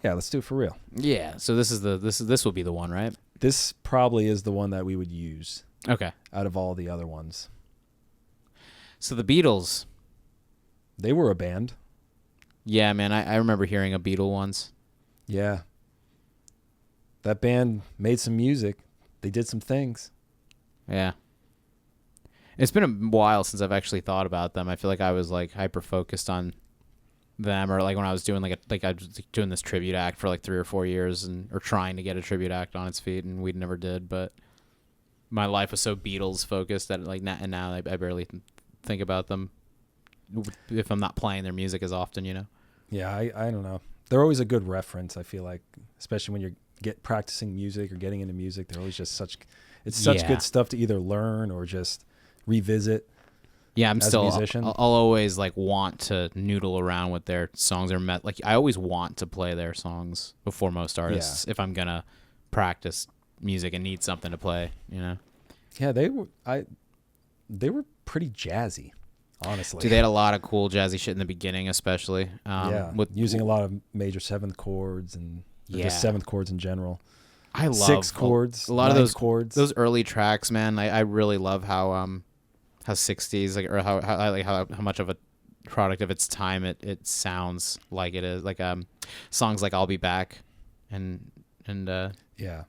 Yeah, let's do it for real. Yeah. So this will be the one, right? This probably is the one that we would use. Okay. Out of all the other ones. So the Beatles. They were a band. Yeah, man. I remember hearing a Beatle once. Yeah. That band made some music. They did some things. Yeah. It's been a while since I've actually thought about them. I feel like I was like hyper focused on them, or like when I was doing I was doing this tribute act for like 3 or 4 years, or trying to get a tribute act on its feet, and we never did. But my life was so Beatles focused that now I barely think about them if I'm not playing their music as often, you know. Yeah, I don't know. They're always a good reference. I feel like, especially when you're practicing music or getting into music, they're always just such good stuff to either learn or just revisit. Yeah, I'm as still a musician. I'll always like want to noodle around with their songs or like I always want to play their songs before most artists if I'm gonna practice music and need something to play, you know. Yeah, they were pretty jazzy, honestly. Dude, they had a lot of cool jazzy shit in the beginning, especially. With using a lot of major seventh chords and just seventh chords in general. I love 6 chords, a lot of those chords. Those early tracks, man. I really love how 60s like, or how much of a product of its time it sounds like it is. Like songs like "I'll Be Back" and yeah,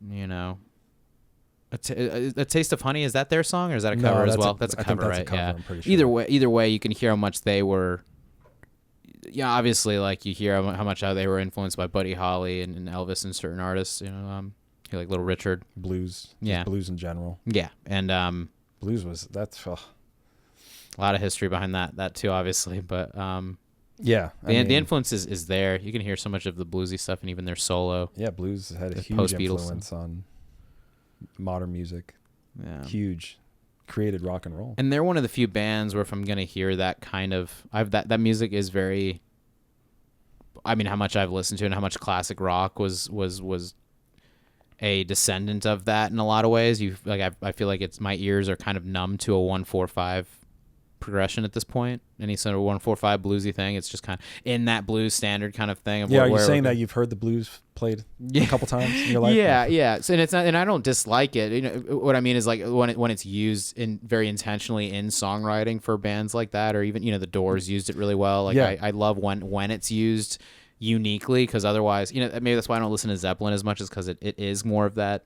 you know, a Taste of Honey. Is that their song or is that a cover as well? That's a cover, right? Yeah. I'm pretty sure. Either way, you can hear how much they were. Yeah, obviously, like you hear how much they were influenced by Buddy Holly and Elvis and certain artists. You know, like Little Richard, blues, yeah, blues in general. Yeah, and blues that's a lot of history behind that too, obviously. But yeah, the influence is there. You can hear so much of the bluesy stuff and even their solo. Yeah, blues had a huge influence on modern music. Yeah, huge. Created rock and roll. And they're one of the few bands where if I'm gonna hear that kind of that music is very, I mean, how much I've listened to and how much classic rock was a descendant of that in a lot of ways. I feel like my ears are kind of numb to a 1-4-5 progression at this point. Any sort of 1-4-5 bluesy thing, it's just kind of in that blues standard kind of thing. Are you saying that you've heard the blues played a couple times in your life? Yeah. So, and it's not, and I don't dislike it. You know what I mean is like when it's used in very intentionally in songwriting for bands like that, or even the Doors used it really well. Like I love when it's used uniquely, because otherwise, maybe that's why I don't listen to Zeppelin as much, is because it is more of that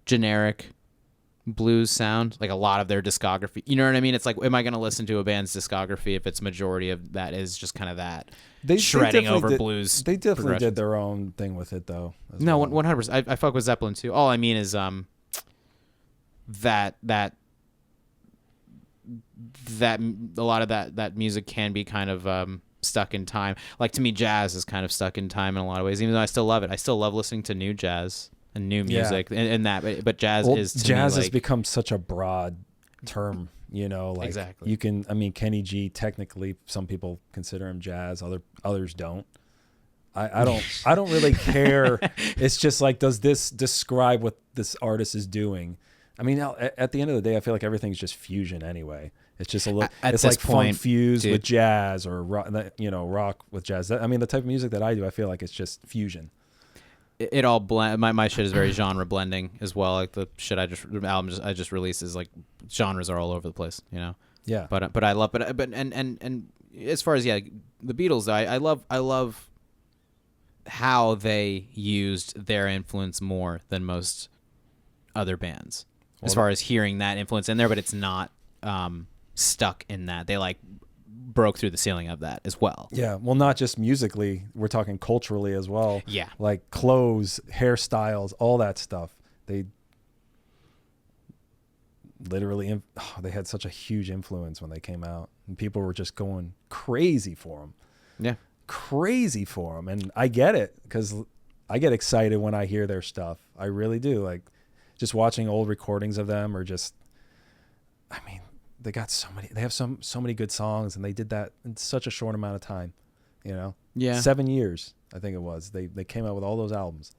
generic blues sound, like a lot of their discography. You know what I mean? It's like, am I going to listen to a band's discography if its majority of that is just kind of that shredding over blues? They definitely did their own thing with it, though. No, 100%. I fuck with Zeppelin too. All I mean is that a lot of that music can be kind of stuck in time. Like, to me, jazz is kind of stuck in time in a lot of ways, even though I still love it. I still love listening to new jazz and new music but jazz has become such a broad term, exactly. You can, Kenny G, technically some people consider him jazz, others don't. I don't really care. It's just like, does this describe what this artist is doing? I mean, at the end of the day, I feel like everything's just fusion anyway. It's just a little, it's like funk fused with jazz, or rock with jazz. The type of music that I do, I feel like it's just fusion. It all blend. My shit is very genre blending as well. Like the shit I just released is like, genres are all over the place, Yeah. But I love and as far as the Beatles, I love how they used their influence more than most other bands. As far as hearing that influence in there, but it's not stuck in that. They like broke through the ceiling of that as well. Yeah, well, not just musically, we're talking culturally as well. Yeah, like clothes, hairstyles, all that stuff. They literally they had such a huge influence when they came out, and people were just going crazy for them. Yeah, crazy for them. And I get it, because I get excited when I hear their stuff. I really do. Like, just watching old recordings of them, or just, they got they have so many good songs, and they did that in such a short amount of time, Yeah. 7 years, I think it was. They came out with all those albums.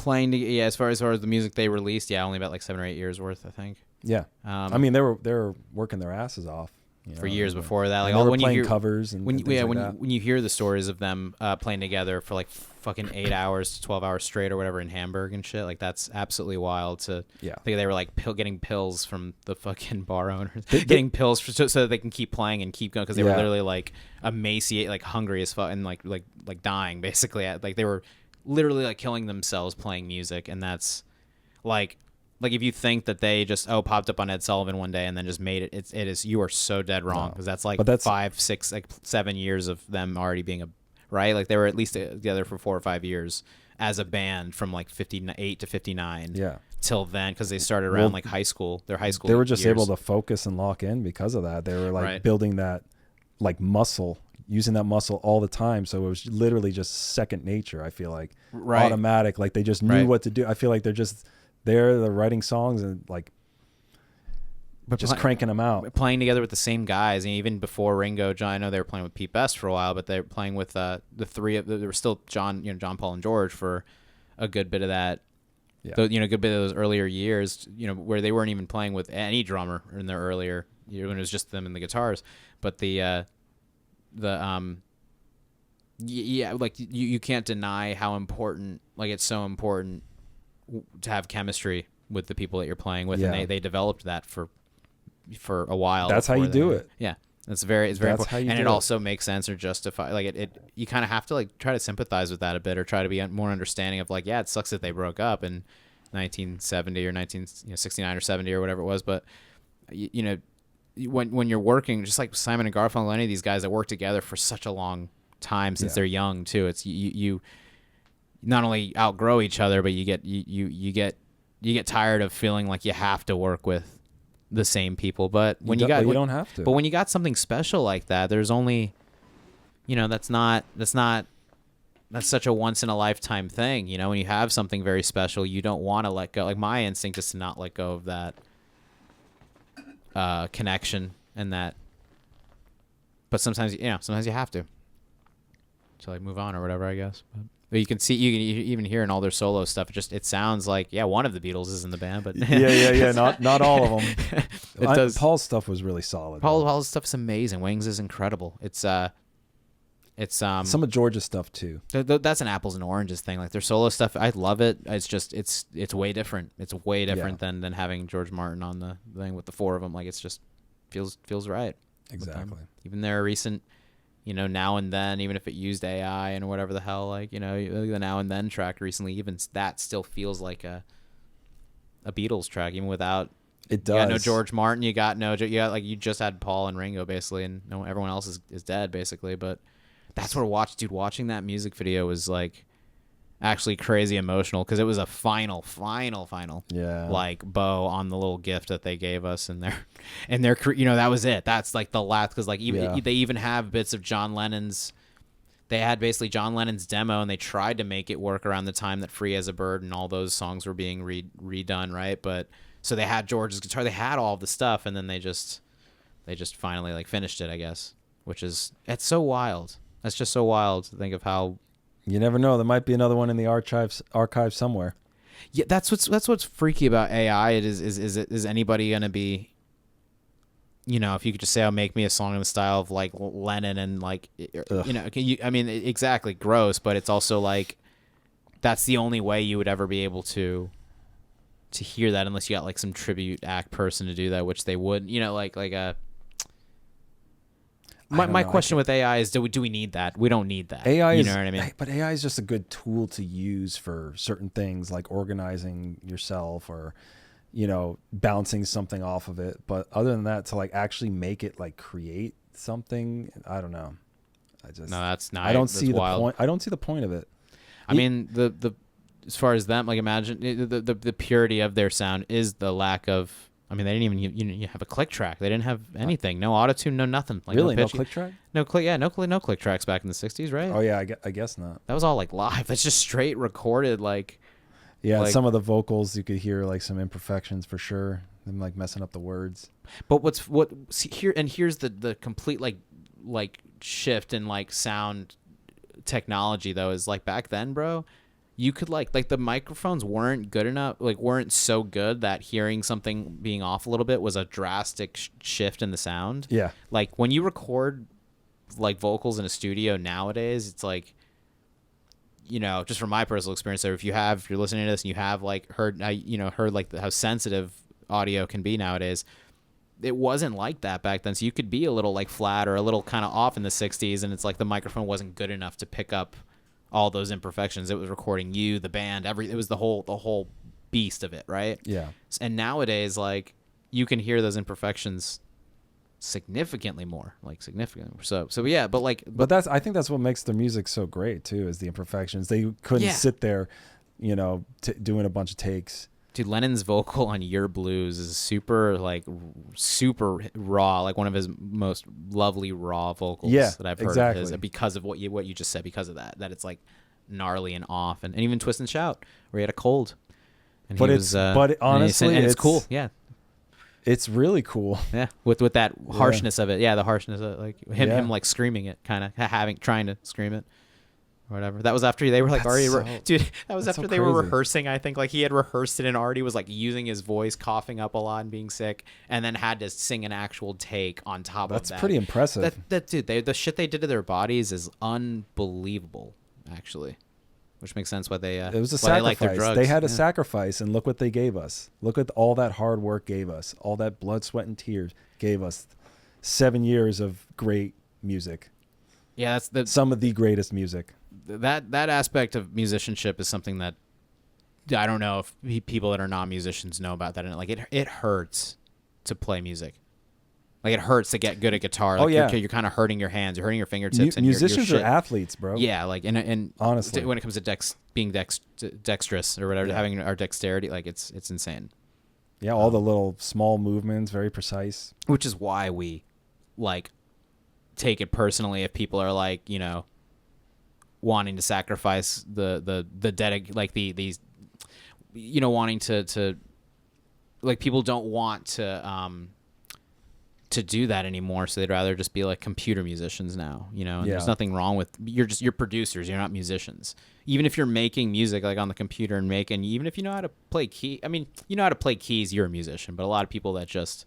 As far as the music they released, only about like 7 or 8 years worth, I think. Yeah. They were working their asses off, for years before that. Like they were when playing you hear covers and things like that. when you hear the stories of them playing together for like fucking 8 hours to 12 hours straight or whatever in Hamburg and shit, like that's absolutely wild. To think they were like getting pills from the fucking bar owners, getting pills so that they can keep playing and keep going, because they were literally like emaciated, like hungry as fuck, and like dying basically. Like they were literally like killing themselves playing music, and that's like if you think that they just popped up on Ed Sullivan one day and then just made it is you are so dead wrong, because that's like 5, 6, like 7 years of them already being right. Like they were at least together for 4 or 5 years as a band from like 58 to 59. Till then, because they started around like high school. Their high school. They were just years. able to focus and lock in because of that. They were like building that like muscle, using that muscle all the time. So it was literally just second nature. I feel like automatic. Like they just knew what to do. I feel like they're writing songs and like just cranking them out, playing together with the same guys. And even before Ringo, John, I know they were playing with Pete Best for a while, but they were playing with the three of there were still John, Paul, and George for a good bit of that. A good bit of those earlier years, where they weren't even playing with any drummer in their earlier year, when it was just them and the guitars. But like you can't deny how important, like it's so important to have chemistry with the people that you're playing with, and they developed that for a while. That's how you do it. Yeah, it's very important, and it also makes sense or justify. Like it you kind of have to like try to sympathize with that a bit, or try to be more understanding of like, yeah, it sucks that they broke up in 1970 or 1969 or 70 or whatever it was, but when you're working, just like Simon and Garfunkel, any of these guys that work together for such a long time since they're young too, it's you not only outgrow each other, but you get tired of feeling like you have to work with the same people. But when you don't have to. But when you got something special like that, there's only, that's such a once in a lifetime thing. When you have something very special, you don't want to let go. Like my instinct is to not let go of that connection and that. But sometimes you have to like move on or whatever, I guess. But you can even hear in all their solo stuff, it sounds like one of the Beatles is in the band, but not all of them. It does. Paul's stuff was really solid. Paul's stuff is amazing. Wings is incredible. It's some of George's stuff too. That's an apples and oranges thing. Like their solo stuff, I love it. It's just it's way different. It's way different than having George Martin on the thing with the four of them. Like it's just feels right. Exactly. Even their recent, Now and Then, even if it used AI and whatever the hell, like, the Now and Then track recently, even that still feels like a Beatles track, even without. It does. You got no George Martin. You got like you just had Paul and Ringo basically, and everyone else is dead basically. But that's where watching that music video was like actually crazy emotional, because it was a final like bow on the little gift that they gave us, and that was it. That's like the last, because like they even have bits of John Lennon's. They had basically John Lennon's demo, and they tried to make it work around the time that Free as a Bird and all those songs were being redone, right? But so they had George's guitar, they had all the stuff, and then they just finally like finished it, I guess, it's so wild. That's just so wild to think of how. You never know. There might be another one in the archive somewhere. Yeah, that's what's freaky about AI. Is anybody gonna be? If you could just say, make me a song in the style of like Lennon and like, exactly, gross. But it's also like, that's the only way you would ever be able to hear that, unless you got like some tribute act person to do that, which they would. Like a. My question with AI is, do we need that? We don't need that. AI you know what I mean? But AI is just a good tool to use for certain things, like organizing yourself or, bouncing something off of it. But other than that, to like actually make it like create something, I don't know. That's not. I don't see the point. I don't see the point of it. I mean, the as far as them, like imagine the purity of their sound is the lack of. I mean, they didn't even you have a click track. They didn't have anything. No auto-tune, no nothing. Like really? No click track? No click. Yeah, no click tracks back in the 60s, right? Oh yeah, I guess not. That was all like live. That's just straight recorded, like. Yeah, like, some of the vocals you could hear like some imperfections for sure. Them like messing up the words. But here's the complete like shift in like sound technology though, is like back then, bro. you could like the microphones weren't good enough, like weren't so good that hearing something being off a little bit was a drastic shift in the sound. Yeah. Like when you record like vocals in a studio nowadays, it's like, you know, just from my personal experience there, if you're listening to this and you have like heard like how sensitive audio can be nowadays, it wasn't like that back then. So you could be a little like flat or a little kind of off in the 60s, and it's like the microphone wasn't good enough to pick up all those imperfections. It was recording you, the band, it was the whole beast of it, right? Yeah. And nowadays, like, you can hear those imperfections significantly more. So yeah, but I think that's what makes the music so great too, is the imperfections. They couldn't sit there, you know, doing a bunch of takes. Dude, Lennon's vocal on Your Blues is super raw, like one of his most lovely raw vocals that I've heard of his, because of what you just said, because of that it's like gnarly and off, and even Twist and Shout where he had a cold. And honestly, it's cool. Yeah. It's really cool. Yeah. With that harshness of it. Yeah, the harshness of it, like him like screaming it, kind of trying to scream it. Whatever. That was after they were like they were rehearsing. I think like he had rehearsed it and already was like using his voice, coughing up a lot and being sick, and then had to sing an actual take on top of that. That's pretty impressive. Dude, the shit they did to their bodies is unbelievable, actually. Which makes sense why they it was a sacrifice. They had a sacrifice, and look what they gave us. Look at all that hard work gave us. All that blood, sweat, and tears gave us 7 years of great music. Yeah, that's some of the greatest music. That aspect of musicianship is something that I don't know if people that are not musicians know about that. And like it hurts to play music. Like it hurts to get good at guitar. Like you're kind of hurting your hands, you're hurting your fingertips. And musicians are athletes, bro. Yeah, like and honestly, when it comes to being dexterous or whatever, having our dexterity, like it's insane. Yeah, all the little small movements, very precise. Which is why we like take it personally if people are like, you know, wanting to sacrifice these, you know, wanting to like, people don't want to do that anymore, so they'd rather just be like computer musicians now, you know. And there's nothing wrong with you're producers, you're not musicians. Even if you're making music like on the computer and even if you know how to play you know how to play keys, you're a musician. But a lot of people that just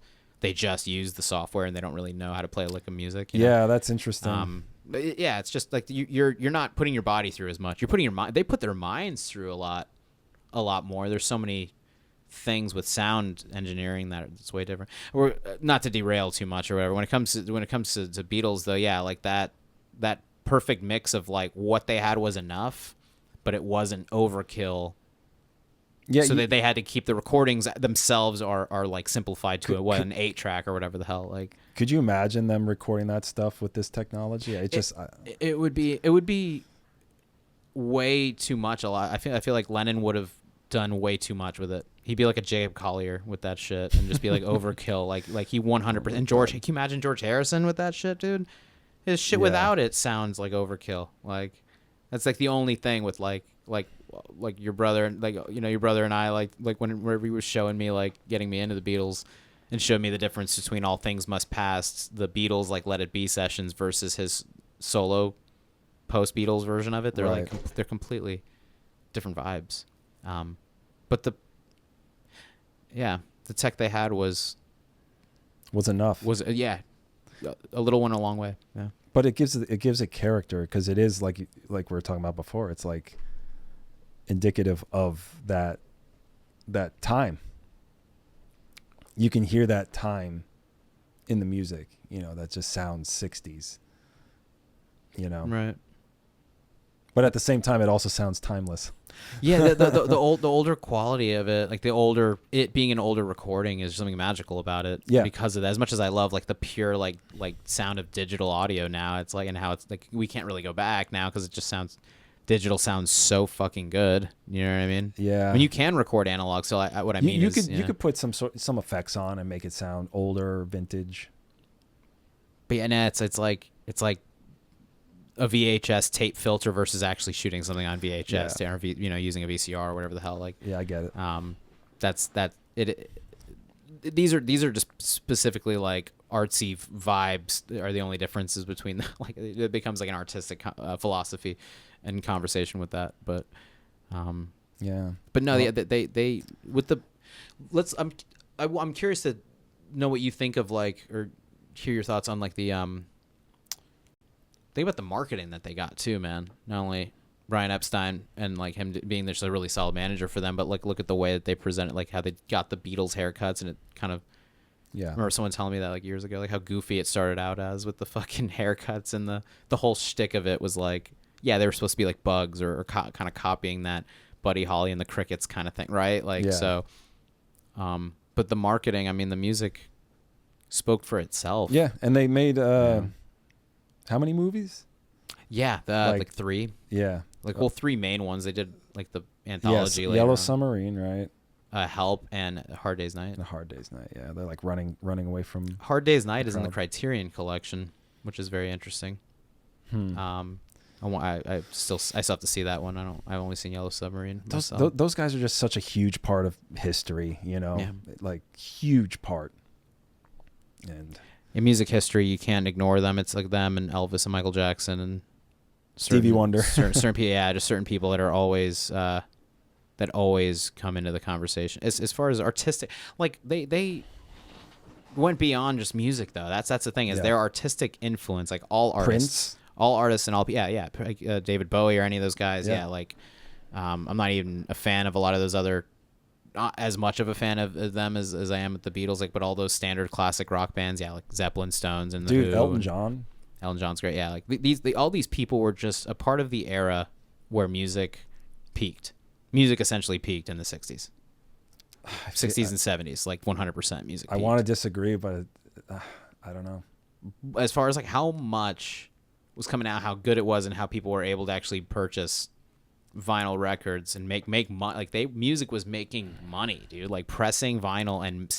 use the software and they don't really know how to play a lick of music, you know? That's interesting. Yeah, it's just like you're not putting your body through as much. You're putting they put their minds through a lot more. There's so many things with sound engineering that it's way different. Or not to derail too much or whatever. When it comes to Beatles though, yeah, like that perfect mix of like what they had was enough, but it wasn't overkill. Yeah, so they had to keep the recordings themselves are like simplified to an 8-track or whatever the hell. Like, could you imagine them recording that stuff with this technology? It would be way too much. I feel like Lennon would have done way too much with it. He'd be like a Jacob Collier with that shit and just be like overkill. Like he 100%. And George, can you imagine George Harrison with that shit, dude? His shit without it sounds like overkill. Like that's like the only thing with like your brother, like, you know, your brother and I, like whenever he was showing me, like getting me into the Beatles and showed me the difference between All Things Must Pass, the Beatles like Let It Be sessions versus his solo post Beatles version of it. They're they're completely different vibes. But the tech they had was enough. A little went a long way. Yeah. But it gives it character, because it is like we were talking about before. It's like indicative of that time. You can hear that time in the music, you know, that just sounds 60s, you know. Right. But at the same time, it also sounds timeless. Yeah, the older quality of it, like it being an older recording, is something magical about it. Yeah. Because of that. As much as I love like the pure like sound of digital audio now, it's like, and how it's like we can't really go back now because it just sounds digital sounds so fucking good. You know what I mean? Yeah. I mean, you can record analog. So what I mean is you could put some effects on and make it sound older, vintage. But yeah, no, it's like a VHS tape filter versus actually shooting something on VHS, or using a VCR or whatever the hell. Like, yeah, I get it. These are just specifically like artsy vibes are the only differences between like it becomes like an artistic philosophy and conversation with that. But Yeah. But no, they with the I'm curious to know what you think of like, or hear your thoughts on like the think about the marketing that they got too, man. Not only Brian Epstein and like him being just a really solid manager for them, but like look at the way that they present it, like how they got the Beatles haircuts, and it kind of, I remember someone telling me that like years ago, like how goofy it started out as with the fucking haircuts, and the whole shtick of it was like, yeah, they were supposed to be like Bugs or kind of copying that Buddy Holly and the Crickets kind of thing, right? Like so, but the marketing, I mean, the music spoke for itself. Yeah, and they made how many movies? Yeah, like 3. Yeah, like three main ones. They did like the anthology. Yes, Yellow Submarine, right? Help and Hard Day's Night. A Hard Day's Night. Yeah, they're like running away from. Hard Day's Night is in the Criterion Collection, which is very interesting. I still have to see that one. I've only seen Yellow Submarine. Those guys are just such a huge part of history, you know, like huge part. And in music history, you can't ignore them. It's like them and Elvis and Michael Jackson and Stevie Wonder. certain people, just certain people that are always that always come into the conversation. As far as artistic, like they went beyond just music though. That's the thing, is their artistic influence. Like all artists, and all David Bowie or any of those guys. Yeah, like I'm not even a fan of a lot of those other. Not as much of a fan of them as I am with the Beatles, like, but all those standard classic rock bands, like Zeppelin, Stones, and the Who, Elton John. Elton John's great, yeah. Like all these people were just a part of the era where music peaked. Music essentially peaked in the 60s, 60s and 70s, like 100% music. I want to disagree, but I don't know. As far as like how much was coming out, how good it was, and how people were able to actually purchase vinyl records and make money, like music was making money, dude. Like pressing vinyl and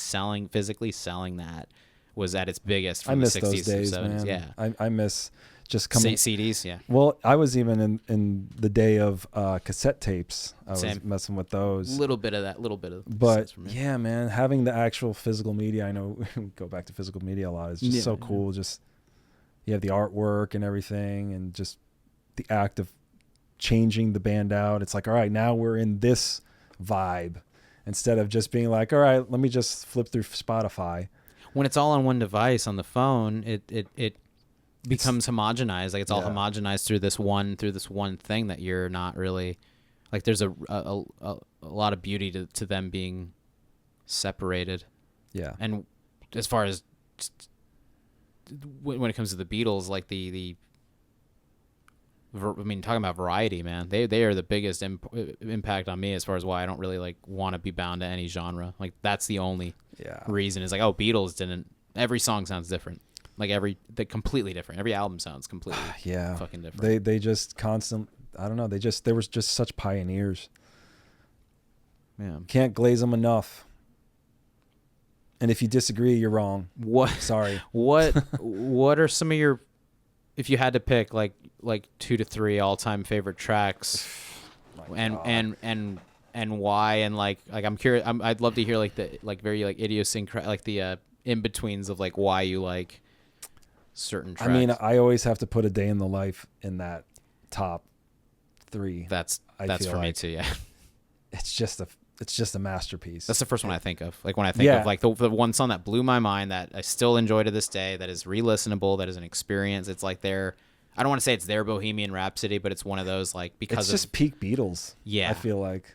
physically selling that was at its biggest from the 60s those days, and 70s. man. Yeah, I miss just coming CDs. Yeah. Well, I was even in the day of cassette tapes. I Same. was messing with those. Little bit of. But yeah, man, having the actual physical media. I know we go back to physical media a lot. It's just so cool. Just you have the artwork and everything, and just the act of changing the band out. It's like, all right, now we're in this vibe, instead of just being like, all right, let me just flip through Spotify. When it's all on one device on the phone, it becomes homogenized. Like it's all homogenized through this one thing that you're not really like. There's a lot of beauty to them being separated. Yeah. And as far as when it comes to the Beatles, like talking about variety, man, they are the biggest impact on me as far as why I don't really like want to be bound to any genre. Like that's the only reason is like, Beatles didn't. Every song sounds different. Like they're completely different. Every album sounds completely fucking different. They just I don't know. They were just such pioneers. Yeah. Can't glaze them enough. And if you disagree, you're wrong. What? Sorry. What are some of your, if you had to pick like 2 to 3 all-time favorite tracks, and why, and like I'm curious. I'd love to hear like the very like idiosyncratic, like the in-betweens of like why you like certain tracks. I mean, I always have to put A Day in the Life in that top 3. That's for me too. Yeah. It's just a masterpiece. That's the first one I think of. Like when I think of like the one song that blew my mind that I still enjoy to this day, that is re-listenable, that is an experience. It's like I don't want to say it's their Bohemian Rhapsody, but it's one of those like because it's just peak Beatles. Yeah. I feel like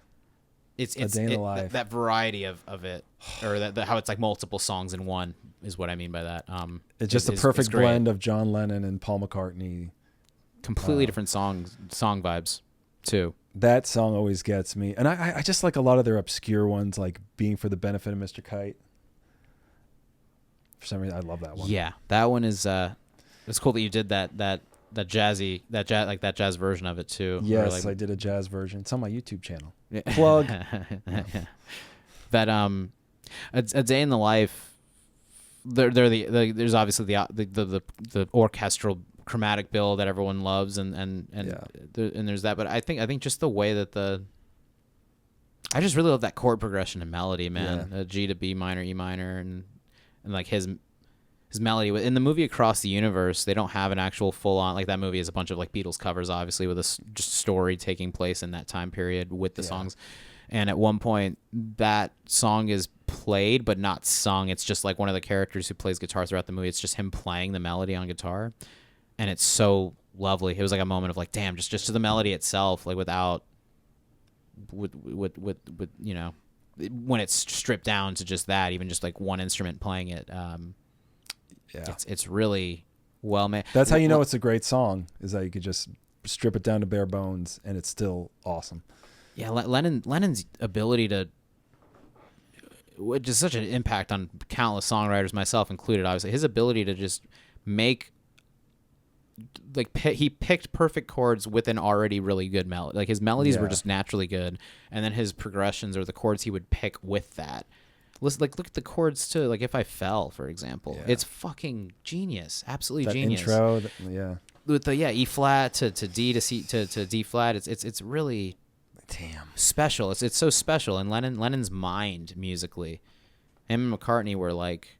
it's A Day in the Life. That variety of it, or that how it's like multiple songs in one is what I mean by that. It's just a perfect blend of John Lennon and Paul McCartney. Completely different song vibes too. That song always gets me. And I just like a lot of their obscure ones, like Being for the Benefit of Mr. Kite. For some reason, I love that one. Yeah, that one is. It's cool that you did that jazz version of it too. Yes, I did a jazz version. It's on my YouTube channel. Plug. That A Day in the Life. There's obviously the orchestral chromatic bill that everyone loves, and there's that. But I think just the way that I just really love that chord progression and melody, man. G to B minor, E minor, and like his his melody in the movie Across the Universe. They don't have an actual full on, like, that movie is a bunch of like Beatles covers, obviously, with a just story taking place in that time period with the songs. And at one point, that song is played but not sung. It's just like one of the characters who plays guitar throughout the movie. It's just him playing the melody on guitar, and it's so lovely. It was like a moment of like, damn, just to the melody itself, like without with you know, when it's stripped down to just that, even just like one instrument playing it. It's really well made. That's how you know it's a great song, is that you could just strip it down to bare bones and it's still awesome. Yeah, Lennon's ability to, which is such an impact on countless songwriters, myself included, obviously, his ability to just make, like, he picked perfect chords with an already really good melody. Like, his melodies were just naturally good, and then his progressions or the chords he would pick with that. Listen, like, look at the chords too. Like, If I Fell, for example, it's fucking genius, absolutely that genius. Intro, with the E flat to D to C to D flat. It's really special. It's so special. And Lennon's mind musically, him and McCartney were like,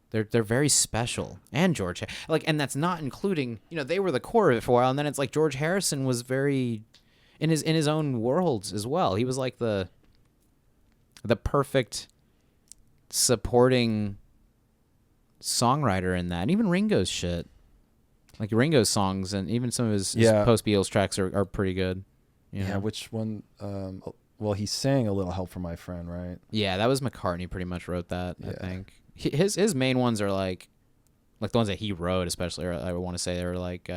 they're very special. And George, like, and that's not including, you know, they were the core of it for a while, and then it's like George Harrison was very in his own worlds as well. He was like the perfect supporting songwriter in that. And even Ringo's shit, like Ringo's songs and even some of his post Beatles tracks are pretty good. You know? Which one? Well, he sang A Little Help from My Friend, right? Yeah, that was McCartney pretty much wrote that, I think. His main ones are like the ones that he wrote, especially, or I want to say they were like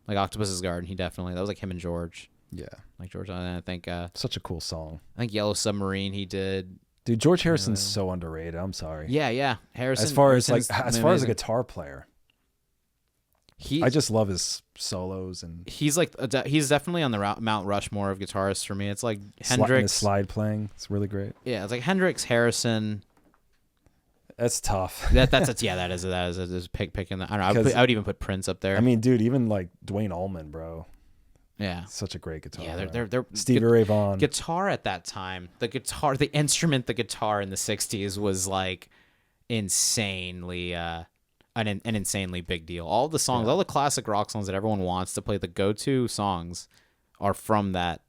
Octopus's Garden. That was like him and George. Yeah. Like George, and I think such a cool song. I think Yellow Submarine he did. Dude, George Harrison's so underrated. I'm sorry. Yeah. Harrison. As far as a guitar player, I just love his solos, and he's definitely on the Mount Rushmore of guitarists for me. It's like Hendrix, his slide playing. It's really great. Yeah, it's like Hendrix, Harrison. That's tough. That is picking that. I don't know. I would even put Prince up there. I mean, dude, even like Dwayne Allman, bro. Yeah, such a great guitar. Yeah, they're Stevie Ray Vaughan. Guitar at that time, the guitar in the '60s was like insanely, an insanely big deal. All the songs, all the classic rock songs that everyone wants to play, the go-to songs, are from that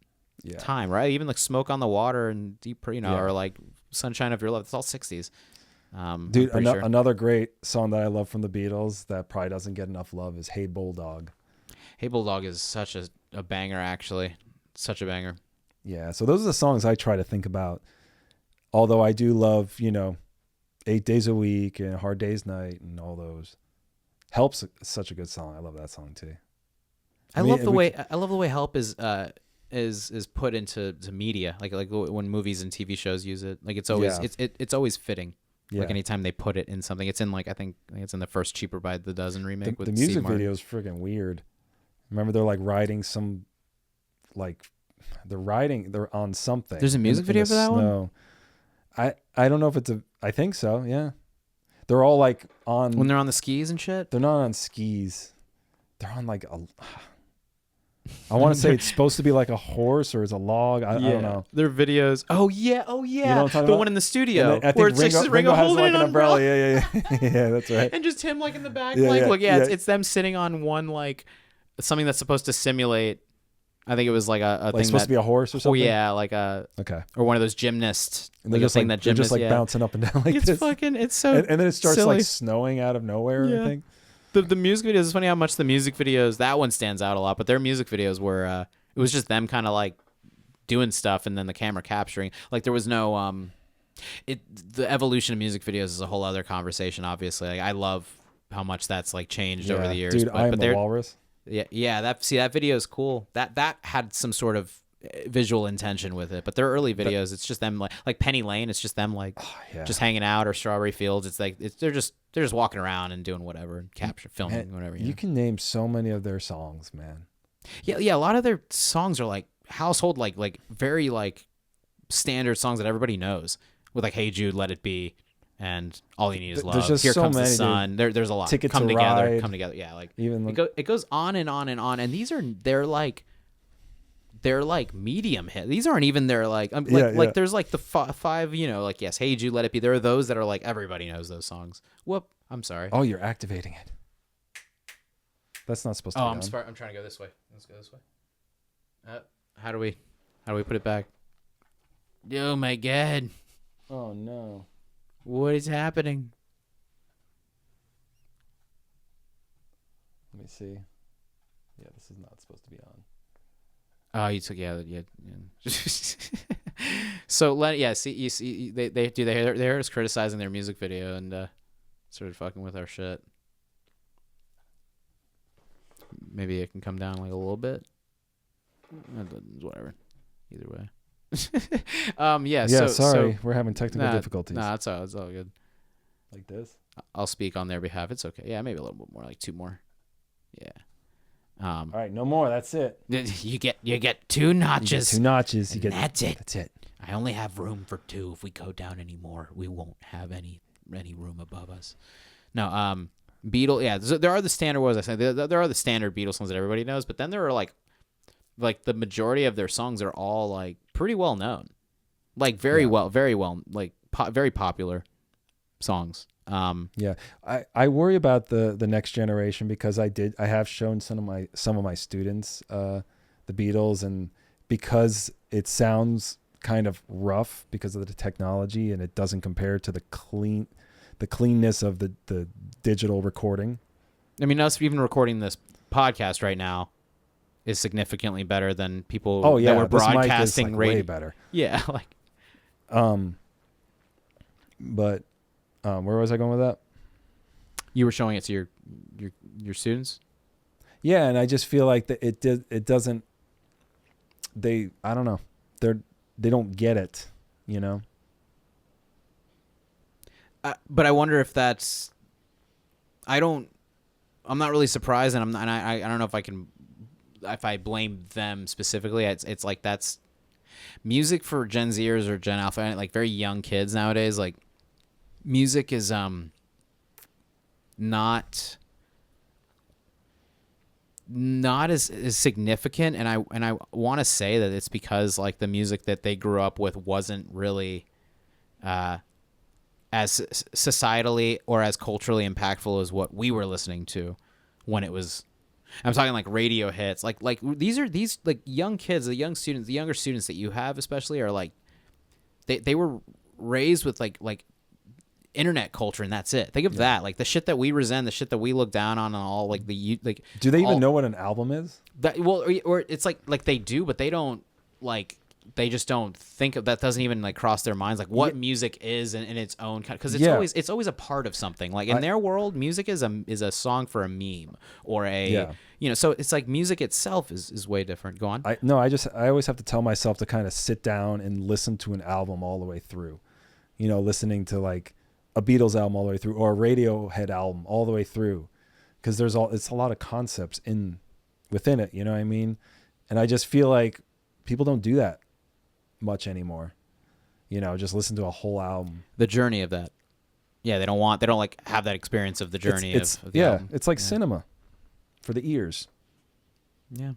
time, right? Even like "Smoke on the Water" and "Deep," or like "Sunshine of Your Love." It's all '60s. Dude, another great song that I love from the Beatles that probably doesn't get enough love is "Hey Bulldog." Hey Bulldog is such a banger, actually. Such a banger. Yeah, so those are the songs I try to think about. Although I do love, 8 Days a Week and Hard Day's Night and all those. Help's such a good song. I love that song too. I love the way Help is put into media. Like when movies and TV shows use it. Like it's always it's always fitting. Yeah. Like anytime they put it in something, it's in like I think it's in the first Cheaper by the Dozen remake. With the music video is freaking weird. Remember they're like riding some, like they're on something. There's a music video for that one? I don't know if I think so, yeah. They're all like on. When they're on the skis and shit? They're not on skis. They're on like I want to say it's supposed to be like a horse or it's a log. I don't know. Their videos. Oh yeah. You know the one in the studio where it's Ringo has holding like an umbrella. Yeah. Yeah, that's right. And just him like in the back. Yeah. It's them sitting on one like something that's supposed to simulate. I think it was like a thing supposed to be a horse or something. Oh yeah, like or one of those gymnasts. And they're just bouncing up and down like it's this. It's so. And then it starts silly. like snowing out of nowhere. Yeah. I think. The music videos, it's funny how much the music videos, that one stands out a lot, but their music videos were, it was just them kind of like doing stuff and then the camera capturing. Like there was no, the evolution of music videos is a whole other conversation, obviously. Like I love how much that's like changed over the years. Dude, I Am the Walrus. Yeah. That video is cool. That had some sort of visual intention with it, but their early videos, it's just them like Penny Lane. It's just them like just hanging out, or Strawberry Fields. It's like they're just walking around and doing whatever, and filming whatever. You can name so many of their songs, man. Yeah. A lot of their songs are like household, like very like standard songs that everybody knows. With like Hey Jude, Let It Be, and All You Need Is Love. There's just Here Comes the Sun. There's a lot. Ticket Come to Together. Ride. Come Together. Yeah, like even it goes on and on and on. And they're like medium hit. These aren't even their like there's like the five, Hey Jude, Let It Be. There are those that are like everybody knows those songs. Whoop, I'm sorry. Oh, you're activating it. That's not supposed to be on. I'm trying to go this way. Let's go this way. How do we put it back? Oh my god. Oh no. What is happening? Let me see. Yeah, this is not supposed to be on. Oh, you took yeah. So see you see they hear us criticizing their music video and started fucking with our shit. Maybe it can come down like a little bit. Whatever. Either way. Yeah. Sorry, we're having technical difficulties. Nah, it's all good. Like this. I'll speak on their behalf. It's okay. Yeah, maybe a little bit more, like 2 more. Yeah. All right, no more. That's it. You get 2 notches. 2 notches. That's it. That's it. I only have room for 2. If we go down any more, we won't have any room above us. No, Beatles. Yeah, there are the standard. What was I saying? There are the standard Beatles songs that everybody knows, but then there are like the majority of their songs are all like pretty well known, like very well, like very popular songs. Yeah, I worry about the next generation because I have shown some of my students the Beatles, and because it sounds kind of rough because of the technology and it doesn't compare to the cleanness of the digital recording. I mean, us even recording this podcast right now is significantly better than people that were broadcasting this mic is, radio. Way better. Yeah, like. But where was I going with that? You were showing it to your students? Yeah, and I just feel like that it doesn't. I don't know. They don't get it, you know. But I wonder if that's. I'm not really surprised, and I don't know if I blame them specifically. It's like that's music for Gen Zers or Gen Alpha, like very young kids nowadays. Like music is not as significant, and I want to say that it's because like the music that they grew up with wasn't really as societally or as culturally impactful as what we were listening to when it was. I'm talking like radio hits, like these like young kids, the younger students that you have especially are like they were raised with like internet culture, and that's it. Think of that, like the shit that we resent, the shit that we look down on, and all like like. Do they even know what an album is? That or it's like they do, but they don't like. They just don't think of that. Doesn't even like cross their minds like what music is in its own kind, because it's always a part of something. Like in their world, music is a song for a meme or so it's like music itself is way different. Go on. I always have to tell myself to kind of sit down and listen to an album all the way through. You know, listening to like a Beatles album all the way through or a Radiohead album all the way through, because it's a lot of concepts within it. You know what I mean? And I just feel like people don't do that much anymore. You know, just listen to a whole album. The journey of that. Yeah, they don't like have that experience of the journey of the album. It's like cinema for the ears. Yeah.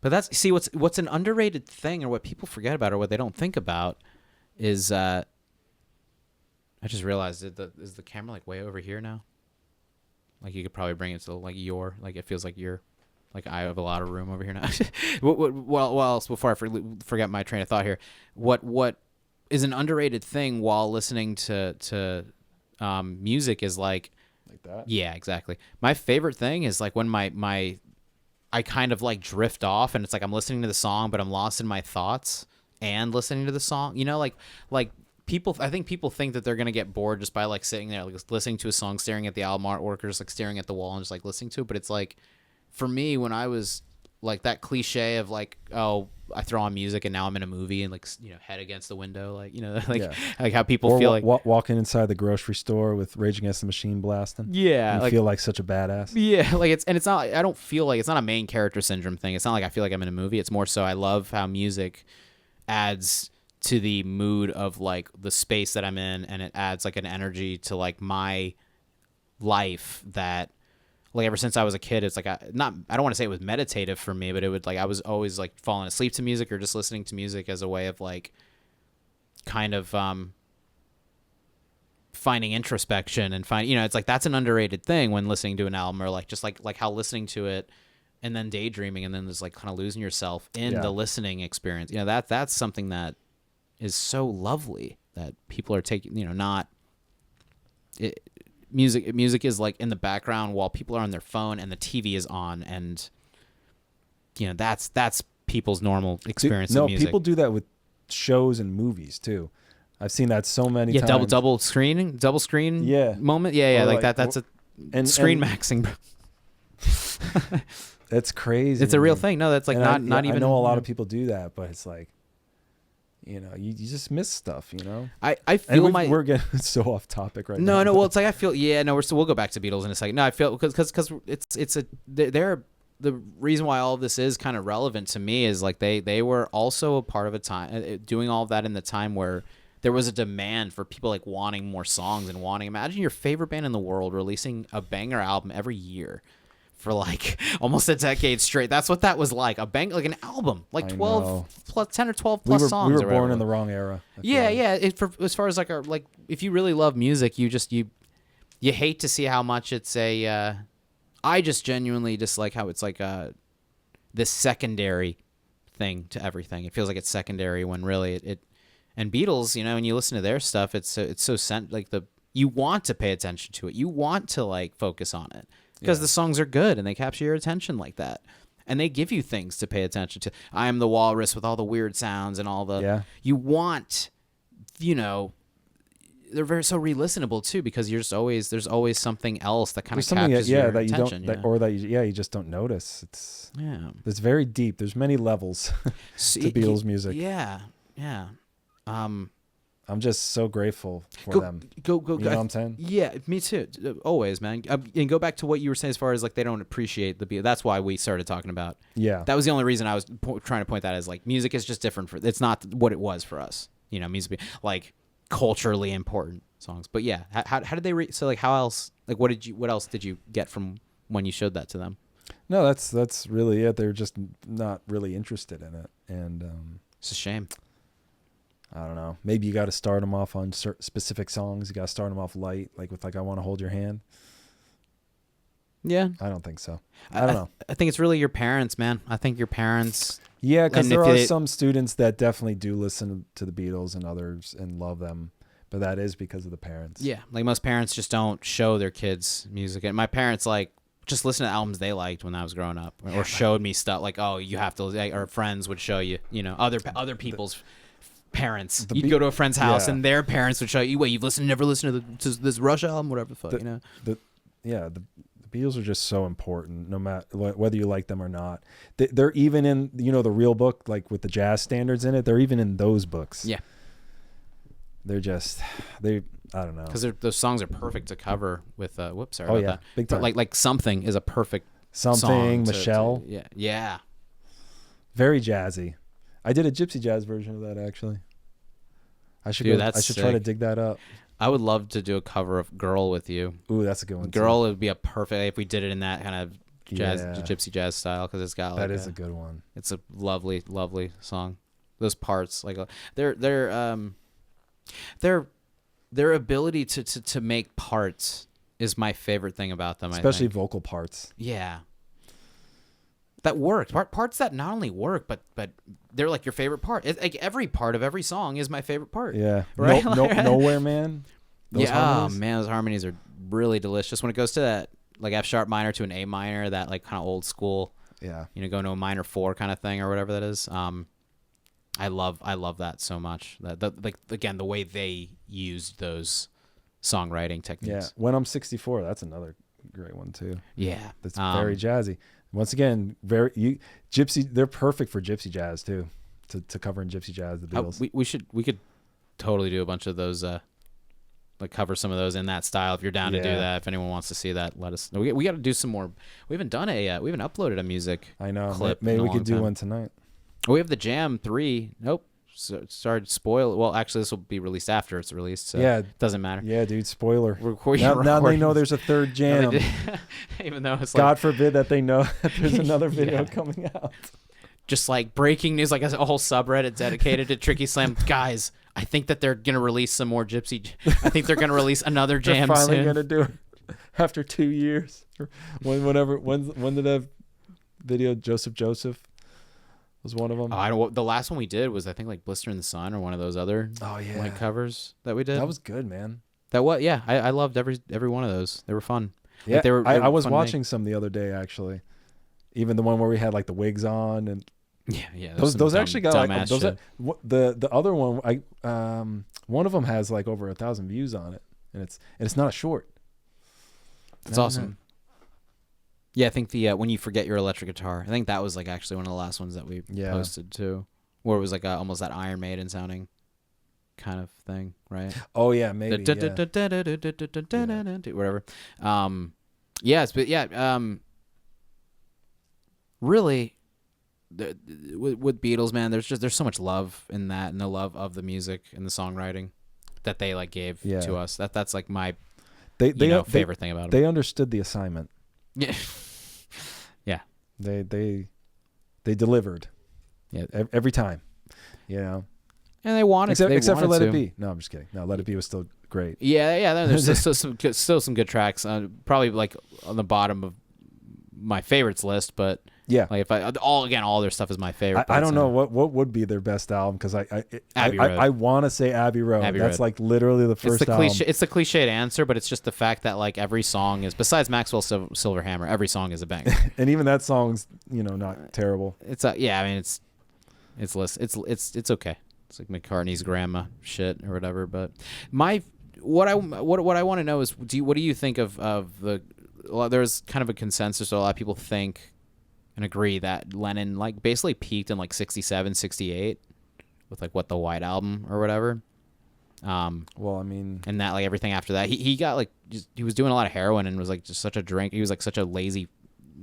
But what's an underrated thing, or what people forget about, or what they don't think about is I just realized is the camera like way over here now? Like you could probably bring it to like it feels like you're like I have a lot of room over here now. Well, else before I forget my train of thought here, what is an underrated thing while listening to music is like that? Yeah, exactly. My favorite thing is like when I kind of like drift off, and it's like I'm listening to the song, but I'm lost in my thoughts and listening to the song. You know, like I think people think that they're gonna get bored just by like sitting there, like listening to a song, staring at the album artwork, or just like staring at the wall and just like listening to it. But it's like, for me, when I was like that cliche of like, oh, I throw on music and now I'm in a movie and like, you know, head against the window, like, you know, like like how people feel like walking inside the grocery store with Rage Against the Machine blasting. Yeah, you feel like such a badass. Yeah, like it's not. I don't feel like it's not a main character syndrome thing. It's not like I feel like I'm in a movie. It's more so I love how music adds to the mood of like the space that I'm in, and it adds like an energy to like my life that. Like ever since I was a kid, it's like I don't want to say it was meditative for me, but it would like I was always like falling asleep to music or just listening to music as a way of like kind of finding introspection and it's like that's an underrated thing when listening to an album, or like just like how listening to it and then daydreaming and then just like kind of losing yourself in the listening experience. That's something that is so lovely that people are taking, not it, music is like in the background while people are on their phone and the TV is on, and that's people's normal experience of music. People do that with shows and movies too. I've seen that so many times. double screen moment. Yeah, like that. That's screen maxing. That's crazy. It's a real thing. No, that's like not even. I know a lot of people do that, but it's like, you just miss stuff. I feel we're getting so off topic right now. No. Well, it's like I feel. Yeah, no, we'll go back to Beatles in a second. No, I feel because they're the reason why all of this is kind of relevant to me is like they were also a part of a time doing all of that in the time where there was a demand for people like wanting more songs and imagine your favorite band in the world releasing a banger album every year for like almost a decade straight. That's what that was like. Like an album, like 10 or 12 plus songs. We were born in the wrong era. Yeah. As far as like if you really love music, you hate to see how much it's I just genuinely dislike how it's like this secondary thing to everything. It feels like it's secondary when really it and Beatles, when you listen to their stuff, it's so you want to pay attention to it. You want to like focus on it because the songs are good and they capture your attention like that. And they give you things to pay attention to. I Am the Walrus with all the weird sounds and all the you want, they're very so re-listenable too because there's always something else that kind of captures your attention. You just don't notice. It's very deep. There's many levels to Beatles music. Yeah. I'm just so grateful for them. Go. You know what I'm saying? Yeah, me too. Always, man. And go back to what you were saying as far as like they don't appreciate the Beatles. That's why we started talking about. Yeah. That was the only reason I was trying to point that as like music is just different it's not what it was for us. Music like culturally important songs. But yeah, how did they so like how else like what else did you get from when you showed that to them? No, that's really it. They're just not really interested in it, and it's a shame. I don't know. Maybe you got to start them off on specific songs. You got to start them off light, like with I Want to Hold Your Hand. Yeah. I don't think so. I don't know. I think it's really your parents, man. I think your parents. Yeah, because there are some students that definitely do listen to the Beatles and others and love them, but that is because of the parents. Yeah, like most parents just don't show their kids music. And my parents like just listen to albums they liked when I was growing up, or showed me stuff like, oh, you have to, like, or friends would show you, other people's parents. You'd go to a friend's house and their parents would show you, wait, you've never listened to this Rush album, whatever the fuck, The Beatles are just so important, no matter whether you like them or not. They're even in, the real book, like with the jazz standards in it. They're even in those books. Yeah. They're just, I don't know. Because those songs are perfect to cover with, sorry about that. Big time. But like Something is a perfect song Michelle. Yeah. Very jazzy. I did a gypsy jazz version of that, actually. I should try to dig that up. I would love to do a cover of Girl with you. Ooh, that's a good one. Girl would be a perfect, if we did it in that kind of jazz, gypsy jazz style, because it's got like that is a good one. It's a lovely, lovely song. Those parts, like their ability to make parts is my favorite thing about them. Especially vocal parts. Yeah. That work. Parts that not only work, but they're like your favorite part. Like every part of every song is my favorite part. Yeah. Right? Nowhere Man. Those harmonies? Oh man, those harmonies are really delicious. When it goes to that like F sharp minor to an A minor, that like kind of old school. Yeah. Going to a minor 4 kind of thing or whatever that is. I love that so much. Like again, the way they used those songwriting techniques. Yeah. When I'm 64, that's another great one too. Yeah. That's very jazzy. Once again, gypsy. They're perfect for gypsy jazz too, to cover in gypsy jazz. The Beatles. We could totally do a bunch of those. Like cover some of those in that style. If you're down to do that, if anyone wants to see that, let us know. We got to do some more. We haven't uploaded a music. I know. Clip Maybe we could do one tonight. We have the Jam 3. Nope. So, sorry to spoil. Well, actually, this will be released after it's released. So it doesn't matter. Yeah, dude. Spoiler. Now they know there's a third Jam. Even though it's God forbid that they know that there's another video coming out. Just like breaking news, like a whole subreddit dedicated to Tricky Slam. Guys, I think that they're gonna release some more Gypsy. I think they're gonna release another They're jam finally soon. gonna do it after 2 years. When did that video Joseph was one of them? Oh, I don't. The last one we did was I think like Blister in the Sun or one of those other like covers that we did. That was good, man. That what? Yeah, I loved every one of those. They were fun. Yeah, like, they were I was fun watching some the other day actually. Even the one where we had like the wigs on and yeah. Those actually got like those. shit. The other one, one of them has like over 1,000 views on it, and it's not a short. That's awesome. Yeah, I think the When You Forget Your Electric Guitar. I think that was like actually one of the last ones that we posted too, where it was like almost that Iron Maiden sounding kind of thing, right? Oh yeah, maybe. Whatever. Yes, but yeah. Really. With Beatles, man, there's so much love in that, and the love of the music and the songwriting that they like gave to us. That's like my favorite thing about them. They understood the assignment. Yeah, yeah. They delivered. Yeah, every time, And they wanted except for Let It Be. No, I'm just kidding. No, Let It Be was still great. Yeah. There's still some good tracks. Probably like on the bottom of my favorites list, but. Yeah, like if all their stuff is my favorite. I don't know what would be their best album because I want to say Abbey Road. That's Road. Like literally the first album. It's the cliched answer, but it's just the fact that like every song is, besides Maxwell Silverhammer, every song is a banger. And even that song's not terrible. It's I mean it's okay. It's like McCartney's grandma shit or whatever. But what I want to know is what do you think of the? Well, there's kind of a consensus. So a lot of people think and agree that Lennon like basically peaked in like 67, 68 with like the White Album or whatever. Well, I mean, and that like everything after that, he got like he was doing a lot of heroin and was like just such a drink. He was like such a lazy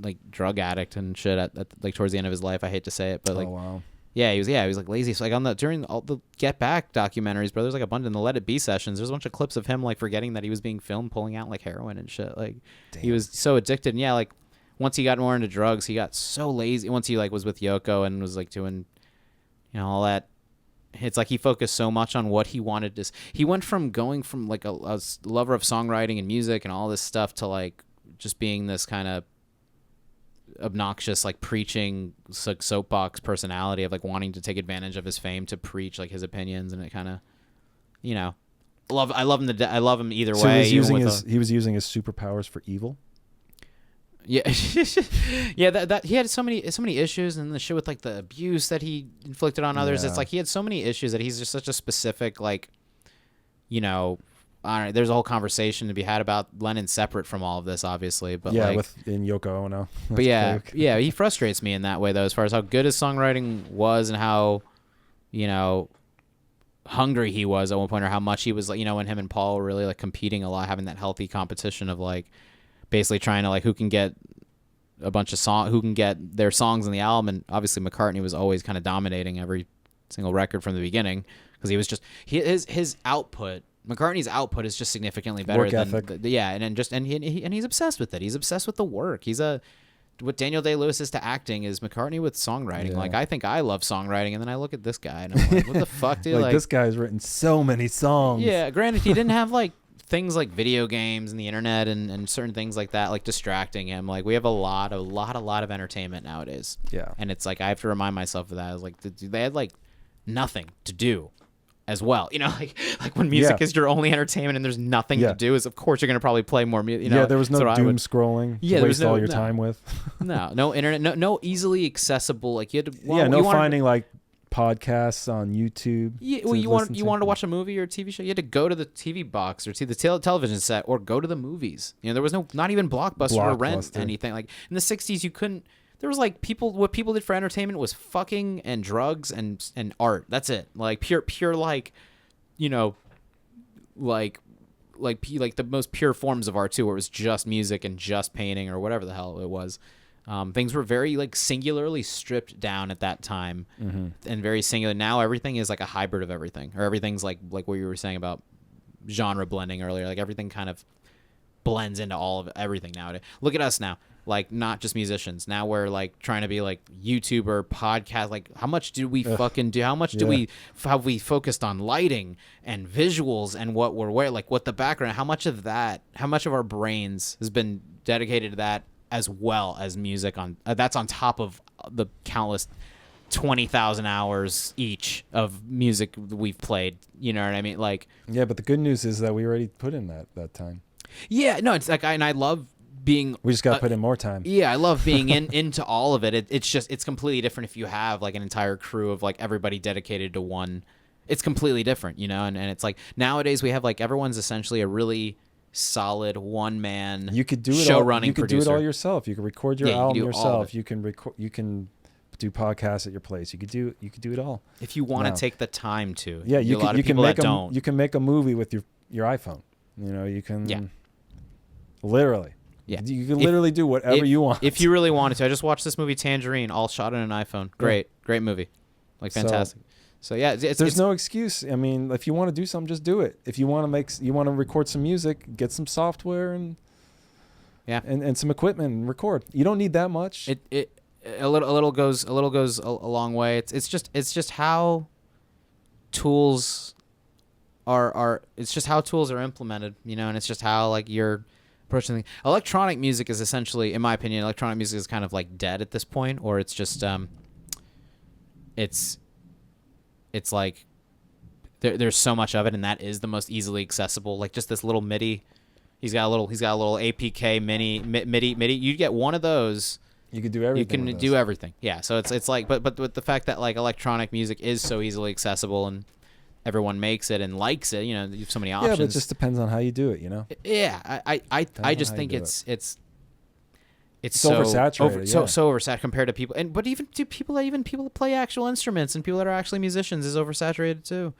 like drug addict and shit at like towards the end of his life. I hate to say it, but like, oh wow. Yeah, he was like lazy. So like during all the Get Back documentaries, bro, there's like a bunch in the Let It Be sessions. There's a bunch of clips of him like forgetting that he was being filmed pulling out like heroin and shit. Like he was so addicted. And yeah, like once he got more into drugs, he got so lazy. Once he like was with Yoko and was like doing, all that. It's like he focused so much on what he wanted to. He went from going from like a lover of songwriting and music and all this stuff to like just being this kind of obnoxious like preaching soapbox personality of like wanting to take advantage of his fame to preach like his opinions, and it kind of I love him either way. So he was using his superpowers for evil. Yeah. Yeah, that he had so many issues, and the shit with like the abuse that he inflicted on others. It's like he had so many issues that he's just such a specific like I don't know, there's a whole conversation to be had about Lennon separate from all of this, obviously. But in Yoko Ono. But yeah, he frustrates me in that way though, as far as how good his songwriting was and how, hungry he was at one point, or how much he was like, when him and Paul were really like competing a lot, having that healthy competition of like basically trying to like who can get a bunch of who can get their songs in the album. And obviously McCartney was always kind of dominating every single record from the beginning because he was just his output. McCartney's output is just significantly better work than ethic. And he's obsessed with it. He's obsessed with the work. What Daniel Day-Lewis is to acting is McCartney with songwriting. Yeah. Like I think I love songwriting, and then I look at this guy and I'm like, what the fuck, dude? Like this guy's written so many songs. Yeah, granted he didn't have like things like video games and the internet and certain things like that like distracting him. Like we have a lot of entertainment nowadays. Yeah. And it's like I have to remind myself of that. I was like, they had like nothing to do as well, like when music is your only entertainment and there's nothing to do, is of course you're gonna probably play more music. There was no doom scrolling. Yeah, waste all your time with. no internet, no easily accessible. Like you had to. Finding like podcasts on YouTube. Yeah, well, you wanted to watch a movie or a TV show, you had to go to the TV box or see the television set or go to the movies. There was not even Blockbuster or rent anything. Like in the '60s, you couldn't. There was like what people did for entertainment was fucking and drugs and art. That's it. Like pure like, like the most pure forms of art too, where it was just music and just painting or whatever the hell it was. Things were very like singularly stripped down at that time, and very singular. Now everything is like a hybrid of everything, or everything's like what you were saying about genre blending earlier. Like everything kind of blends into all of everything nowadays. Look at us now. like not just musicians. Now we're like trying to be like YouTuber, podcast. Like how much do we fucking do? How much do we have we focused on lighting and visuals and what we're wearing, like what the background, how much of our brains has been dedicated to that as well as music on that's on top of the countless 20,000 hours each of music we've played. You know what I mean? Like, yeah, but the good news is that we already put in that time. Yeah, no, it's like, and I love being. We just got to put in more time. Yeah, I love being into all of it. It's completely different if you have like an entire crew of like everybody dedicated to one. It's completely different, you know. And it's like nowadays we have like everyone's essentially a really solid one man. You could do it show all. running. You could producer. do it all yourself. You can record your album you yourself. You can You can do podcasts at your place. You could do it all if you want to take the time to. Yeah, you can. You can make don't. You can make a movie with your iPhone. You know, you can. Yeah. Literally. Yeah. You can literally do whatever you want. If you really wanted to. I just watched this movie Tangerine, all shot on an iPhone. Great movie. Like fantastic. So yeah, there's no excuse. I mean, if you want to do something, just do it. If you want to record some music, get some software and some equipment and record. You don't need that much. A little goes a long way. It's just how tools are it's just how tools are implemented, you know, and it's just how like you're approaching things. Electronic music is essentially, in my opinion, electronic music is kind of like dead at this point, or it's just it's like there's so much of it, and that is the most easily accessible. Like just this little MIDI. He's got a little APK MIDI. You get one of those. You could do everything. You can do everything. Yeah. So it's like, but with the fact that like electronic music is so easily accessible and everyone makes it and likes it, you know, you have so many options. Yeah, but it just depends on how you do it, you know. Yeah, I just think it's so oversaturated. So oversaturated compared to people, but even people that play actual instruments and people that are actually musicians is oversaturated too.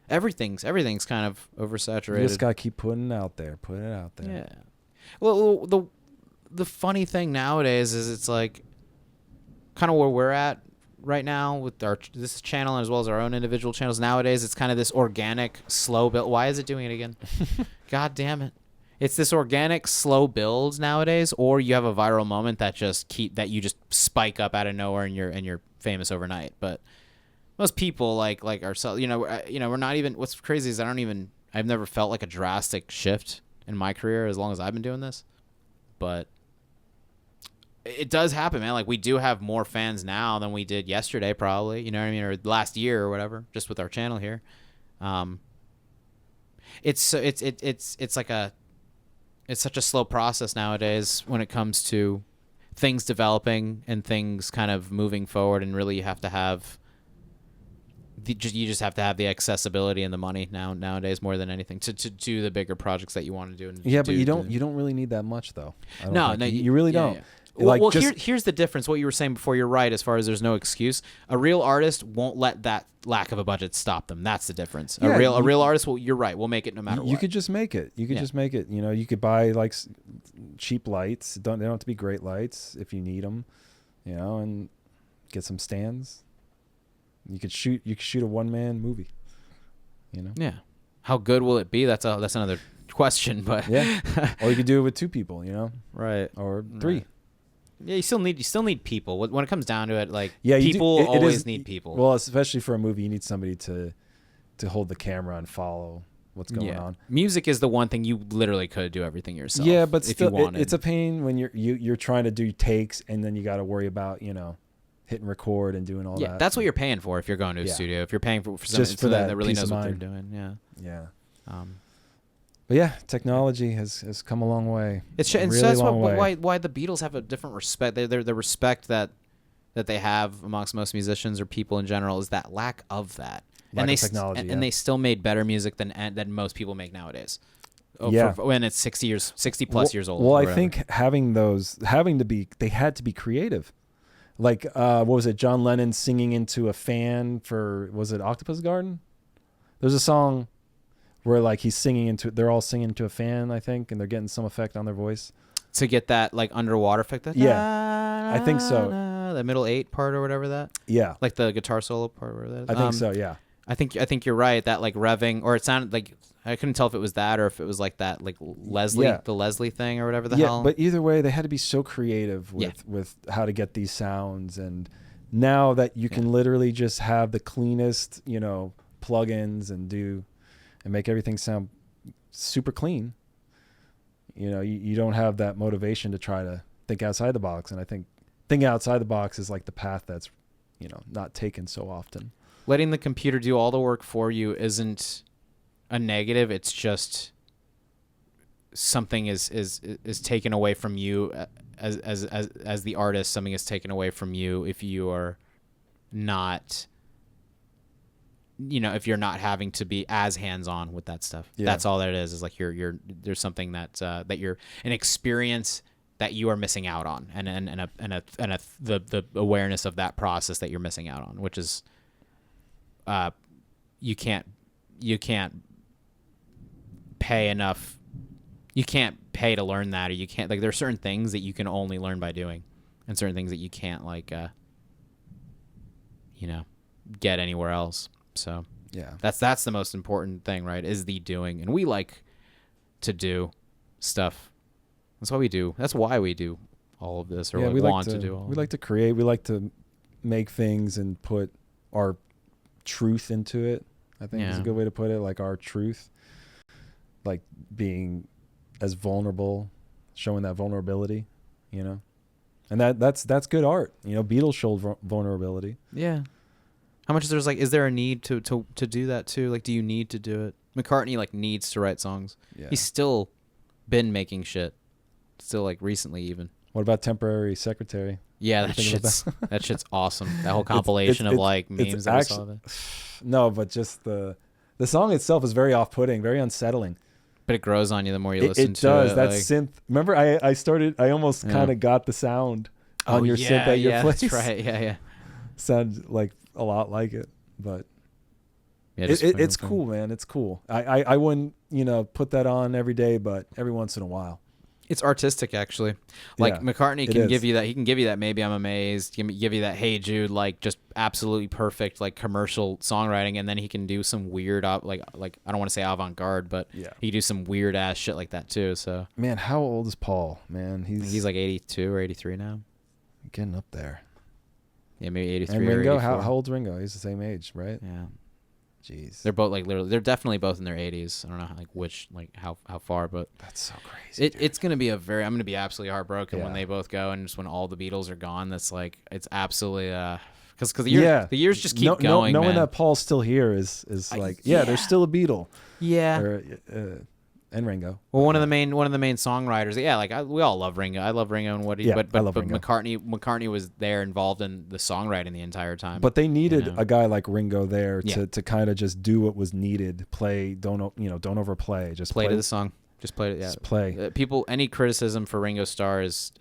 Everything's kind of oversaturated. You just gotta keep putting it out there. Yeah. Well, the funny thing nowadays is it's like kind of where we're at right now with this channel as well as our own individual channels. Nowadays, it's kind of this organic, slow build. Why is it doing it again? God damn it! It's this organic, slow build nowadays, or you have a viral moment that you just spike up out of nowhere and you're famous overnight. But most people like ourselves, you know, we're not even. What's crazy is I've never felt like a drastic shift in my career as long as I've been doing this, but it does happen, man. Like we do have more fans now than we did yesterday, probably. You know what I mean, or last year or whatever, just with our channel here. It's such a slow process nowadays when it comes to things developing and things kind of moving forward, and really you have to have you just have to have the accessibility and the money nowadays more than anything to do the bigger projects that you want to do. But you don't really need that much though. No, you really don't. Yeah. Well, here's the difference. What you were saying before, you're right as far as there's no excuse. A real artist won't let that lack of a budget stop them. That's the difference. A real artist will. You're right. We'll make it no matter what. You could just make it. You could just make it. You know, you could buy like cheap lights. They don't have to be great lights if you need them. You know, and get some stands. You could shoot a one-man movie. You know. Yeah. How good will it be? That's another question. But yeah. Or you could do it with two people. You know. Right. Or three. Right. Yeah, you still need people. When it comes down to it, like people always need people. Well, especially for a movie, you need somebody to hold the camera and follow what's going on. Music is the one thing you literally could do everything yourself. Yeah, but still, it's a pain when you're trying to do takes and then you got to worry about hitting record and doing all that. Yeah, that's what you're paying for if you're going to a studio. If you're paying for someone that really knows what they're doing. Yeah. Yeah. But yeah, technology has come a long way. That's why the Beatles have a different respect. The respect that they have amongst most musicians or people in general is that lack of that. Lack of technology, and they still made better music than most people make nowadays. When it's 60 plus years old. Well, I think they had to be creative. Like what was it? John Lennon singing into a fan was it Octopus Garden? There's a song where like they're all singing to a fan, I think, and they're getting some effect on their voice to get that like underwater effect. I think so. The middle 8 part or whatever that. Yeah, like the guitar solo part or whatever that is. I think so. Yeah. I think you're right. That like revving, or it sounded like I couldn't tell if it was that or if it was like that like the Leslie thing or whatever the hell. But either way, they had to be so creative with how to get these sounds. And now that you can literally just have the cleanest, plugins and make everything sound super clean. You don't have that motivation to try to think outside the box. And I think thinking outside the box is like the path that's, not taken so often. Letting the computer do all the work for you isn't a negative. It's just something is taken away from you as the artist. Something is taken away from you if you are not, if you're not having to be as hands-on with that stuff. That's all that it is like there's something that you're an experience that you are missing out on, and the awareness of that process that you're missing out on, which is you can't pay enough. You can't pay to learn that, or you can't there are certain things that you can only learn by doing, and certain things that you can't get anywhere else. So that's the most important thing, right? Is the doing, and we like to do stuff. That's why we do. That's why we do all of this, or we want to do all. We like to create. We like to make things and put our truth into it. I think is a good way to put it. Like our truth, like being as vulnerable, showing that vulnerability, and that's good art. Beatles showed vulnerability. Yeah. How much is there a need to do that too? Like, do you need to do it? McCartney needs to write songs. Yeah. He's still been making shit. Still recently even. What about Temporary Secretary? Yeah, that shit's awesome. That whole compilation of memes that I saw of it. No, but just the song itself is very off-putting, very unsettling. But it grows on you the more you listen to it. It does. That synth. Remember, I almost kind of got the sound on your synth at your place. That's right. Yeah. Sounds like a lot like it, but it's cool, man. It's cool. I wouldn't, put that on every day, but every once in a while. It's artistic, actually. McCartney can give you that. He can give you that. Maybe I'm amazed. Give you that. Hey Jude, just absolutely perfect, commercial songwriting, and then he can do some weird, I don't want to say avant-garde, but he can do some weird ass shit like that too. So man, how old is Paul? Man, he's 82 or 83 now. Getting up there. Yeah, maybe 83. And Ringo, or 84. How old's Ringo? He's the same age, right? Yeah. Jeez. They're both literally. They're definitely both in their 80s. I don't know which how far, but that's so crazy. It's gonna be I'm gonna be absolutely heartbroken when they both go, and just when all the Beatles are gone. That's it's absolutely because the years just keep going. Knowing man. that Paul's still here is there's still a Beatle. Yeah. And Ringo. Well, one of the main songwriters. We all love Ringo. I love Ringo and what he. But Ringo. McCartney was there involved in the songwriting the entire time. But they needed a guy like Ringo there to kind of just do what was needed. Play, don't overplay. Just play to the song. Just play it. Yeah. Just play. People, any criticism for Ringo Starr is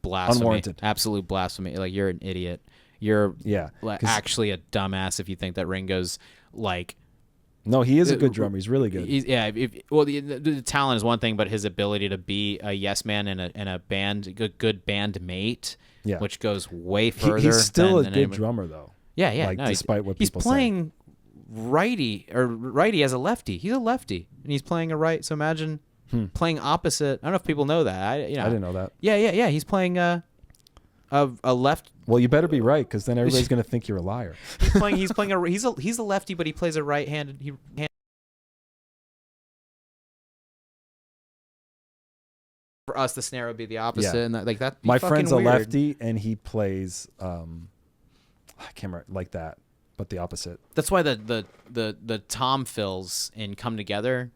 blasphemy. Unwarranted. Absolute blasphemy. You're an idiot. You're actually a dumbass if you think that Ringo's No, he is a good drummer. He's really good. The talent is one thing, but his ability to be a yes man in a band, a good band mate, which goes way further. He's still a good drummer, though. Yeah. Despite what people say. He's playing righty as a lefty. He's a lefty, and he's playing a right. So imagine playing opposite. I don't know if people know that. I didn't know that. Yeah. He's playing a left. Well, you better be right, because then everybody's going to think you're a liar. He's a lefty, but he plays a right-handed. For us, the snare would be the opposite, and that. My friend's weird. a lefty, and he plays I can't remember that, but the opposite. That's why the tom fills in Come Together.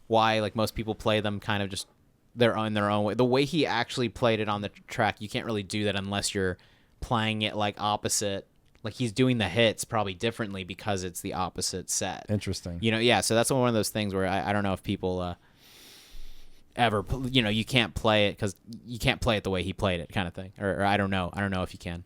Why most people play them kind of just their own way. The way he actually played it on the track, you can't really do that unless you're playing it opposite. He's doing the hits probably differently because it's the opposite set. Interesting. So that's one of those things where I don't know if people ever, you can't play it because you can't play it the way he played it, kind of thing. Or I don't know if you can.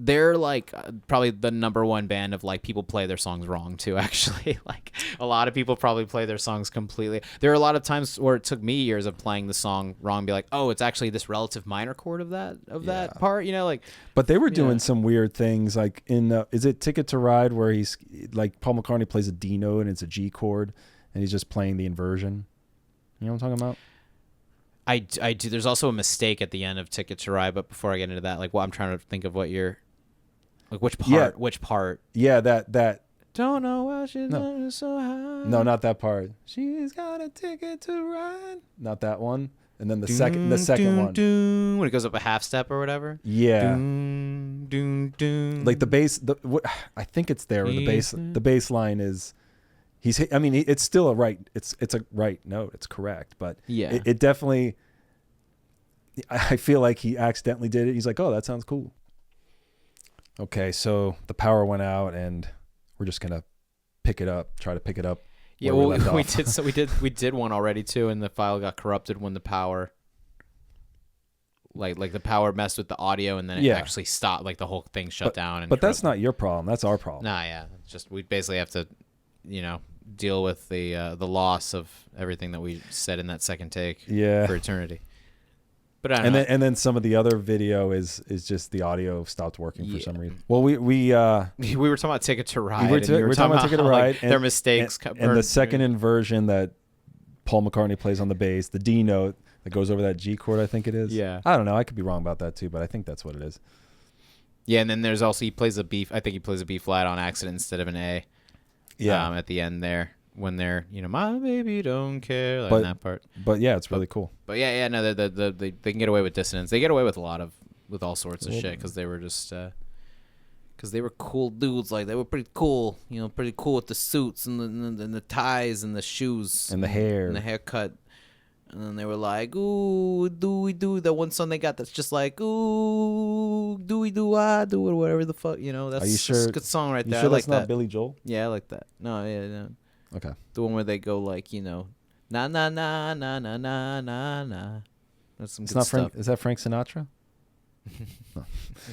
they're like probably the number one band of like people play their songs wrong too. Actually, like a lot of people probably play their songs completely. There are a lot of times where it took me years of playing the song wrong, and be like, oh, it's actually this relative minor chord of that part, like. But they were doing some weird things, like in is it Ticket to Ride, where he's like Paul McCartney plays a D note and it's a G chord, and he's just playing the inversion. You know what I'm talking about? I do. There's also a mistake at the end of Ticket to Ride, but before I get into that, like, I'm trying to think of what you're. Like which part? Yeah. Which part? Yeah, that. Don't know why she's so high. No, not that part. She's got a ticket to ride. Not that one. And then the second one. When it goes up a half step or whatever. Yeah. Like the bass. I think it's there. The bass line is. It's still a right. It's a right note. It's correct, but yeah, it definitely. I feel like he accidentally did it. He's like, oh, that sounds cool. Okay, so the power went out, and we're just gonna try to pick it up. Yeah, well, we did. So we did one already too, and the file got corrupted when the power, like the power messed with the audio, and then it actually stopped. Like the whole thing shut down. But that's not your problem. That's our problem. Nah, yeah, it's just we basically have to, deal with the loss of everything that we said in that second take. Yeah. For eternity. But I don't know. And then some of the other video is just the audio stopped working for some reason. Well, we were talking about Ticket to Ride. We were talking about Ticket to Ride. Their mistakes. And the second inversion that Paul McCartney plays on the bass, the D note that goes over that G chord, I think it is. Yeah. I don't know. I could be wrong about that too, but I think that's what it is. Yeah, and then there's also he plays a B. I think he plays a B flat on accident instead of an A. Yeah. At the end there. When they're, my baby don't care, like that part. But yeah, it's really cool. But yeah, no, they can get away with dissonance. They get away with with all sorts of shit because they were just, because they were cool dudes. Like they were pretty cool, pretty cool with the suits and the ties and the shoes and the hair and the haircut. And then they were like, ooh, do that one song they got that's just like, ooh, do or whatever the fuck, That's Are you sure? a good song right you there. Sure I like that's not that. Billy Joel? Yeah, I like that. No, yeah, no. Okay. The one where they go like, na na na na na na na na. That's some good stuff. Is that Frank Sinatra?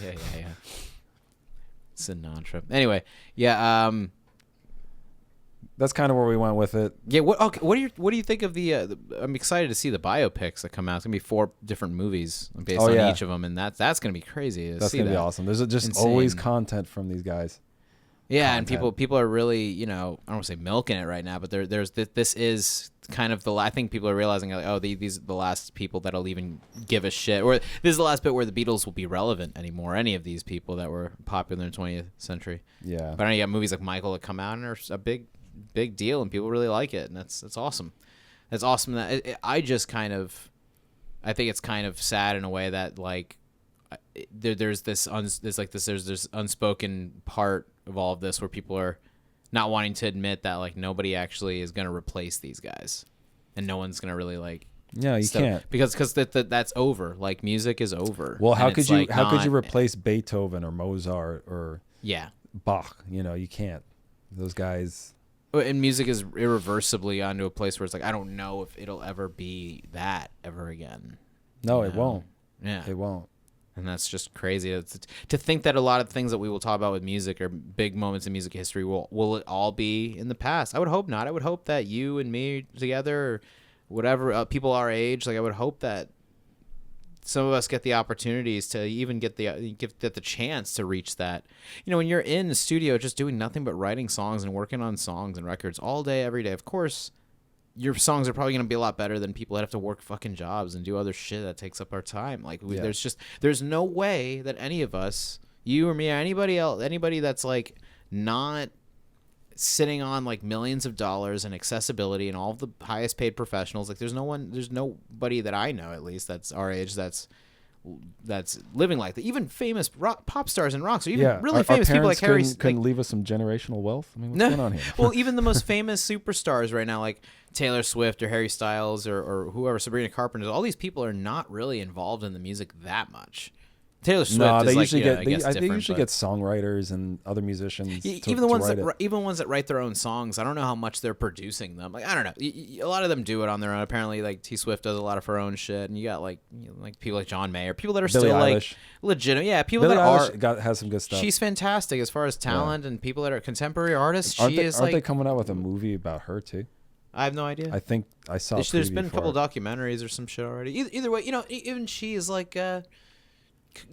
Yeah. Sinatra. Anyway, yeah. That's kind of where we went with it. Yeah. What do you think of the? I'm excited to see the biopics that come out. It's gonna be 4 different movies based on each of them, and that's gonna be crazy. That's gonna be awesome. There's just always content from these guys. Yeah, content. And people are really, I don't want to say milking it right now, but this is kind of I think people are realizing like, oh, these are the last people that'll even give a shit, or this is the last bit where the Beatles will be relevant anymore. Any of these people that were popular in the 20th century. Yeah. But I know you got movies like Michael that come out and are a big deal, and people really like it, and that's awesome. That's awesome. That I think it's kind of sad in a way that like there's this unspoken part of all of this where people are not wanting to admit that like nobody actually is going to replace these guys, and no one's going to really like. Yeah, you can't because that's over. Like music is over. Well, how could you replace Beethoven or Mozart or Bach? You can't. Those guys. And music is irreversibly onto a place where it's like I don't know if it'll ever be that ever again. No, it won't. Yeah, it won't. And that's just crazy. To think that a lot of things that we will talk about with music are big moments in music history. Will it all be in the past? I would hope not. I would hope that you and me together, or whatever people our age, like I would hope that some of us get the opportunities to even get the chance to reach that. When you're in the studio just doing nothing but writing songs and working on songs and records all day, every day, of course, your songs are probably going to be a lot better than people that have to work fucking jobs and do other shit that takes up our time. Like there's no way that any of us, you or me or anybody else, anybody that's like not sitting on like millions of dollars and accessibility and all of the highest paid professionals, like there's nobody that I know at least that's our age that's living like that. Even famous pop stars and rock stars, even really famous people like Harry couldn't leave us some generational wealth. I mean, what's going on here? Well, even the most famous superstars right now, like Taylor Swift or Harry Styles or whoever, Sabrina Carpenter, all these people are not really involved in the music that much. Taylor Swift No, is they like, usually yeah, get I guess they different, usually but- get songwriters and other musicians. even the ones write that it. even ones that write their own songs, I don't know how much they're producing them. Like I don't know, a lot of them do it on their own. Apparently, like T Swift does a lot of her own shit, and you got like like people like John Mayer, people that are Billie still Eilish. like legitimate. Yeah, people Billie that Eilish has some good stuff. She's fantastic as far as talent and people that are contemporary artists. Aren't She they coming out with a movie about her too? I have no idea. I think I saw. There's been a couple of documentaries or some shit already. Either way, even she is like, I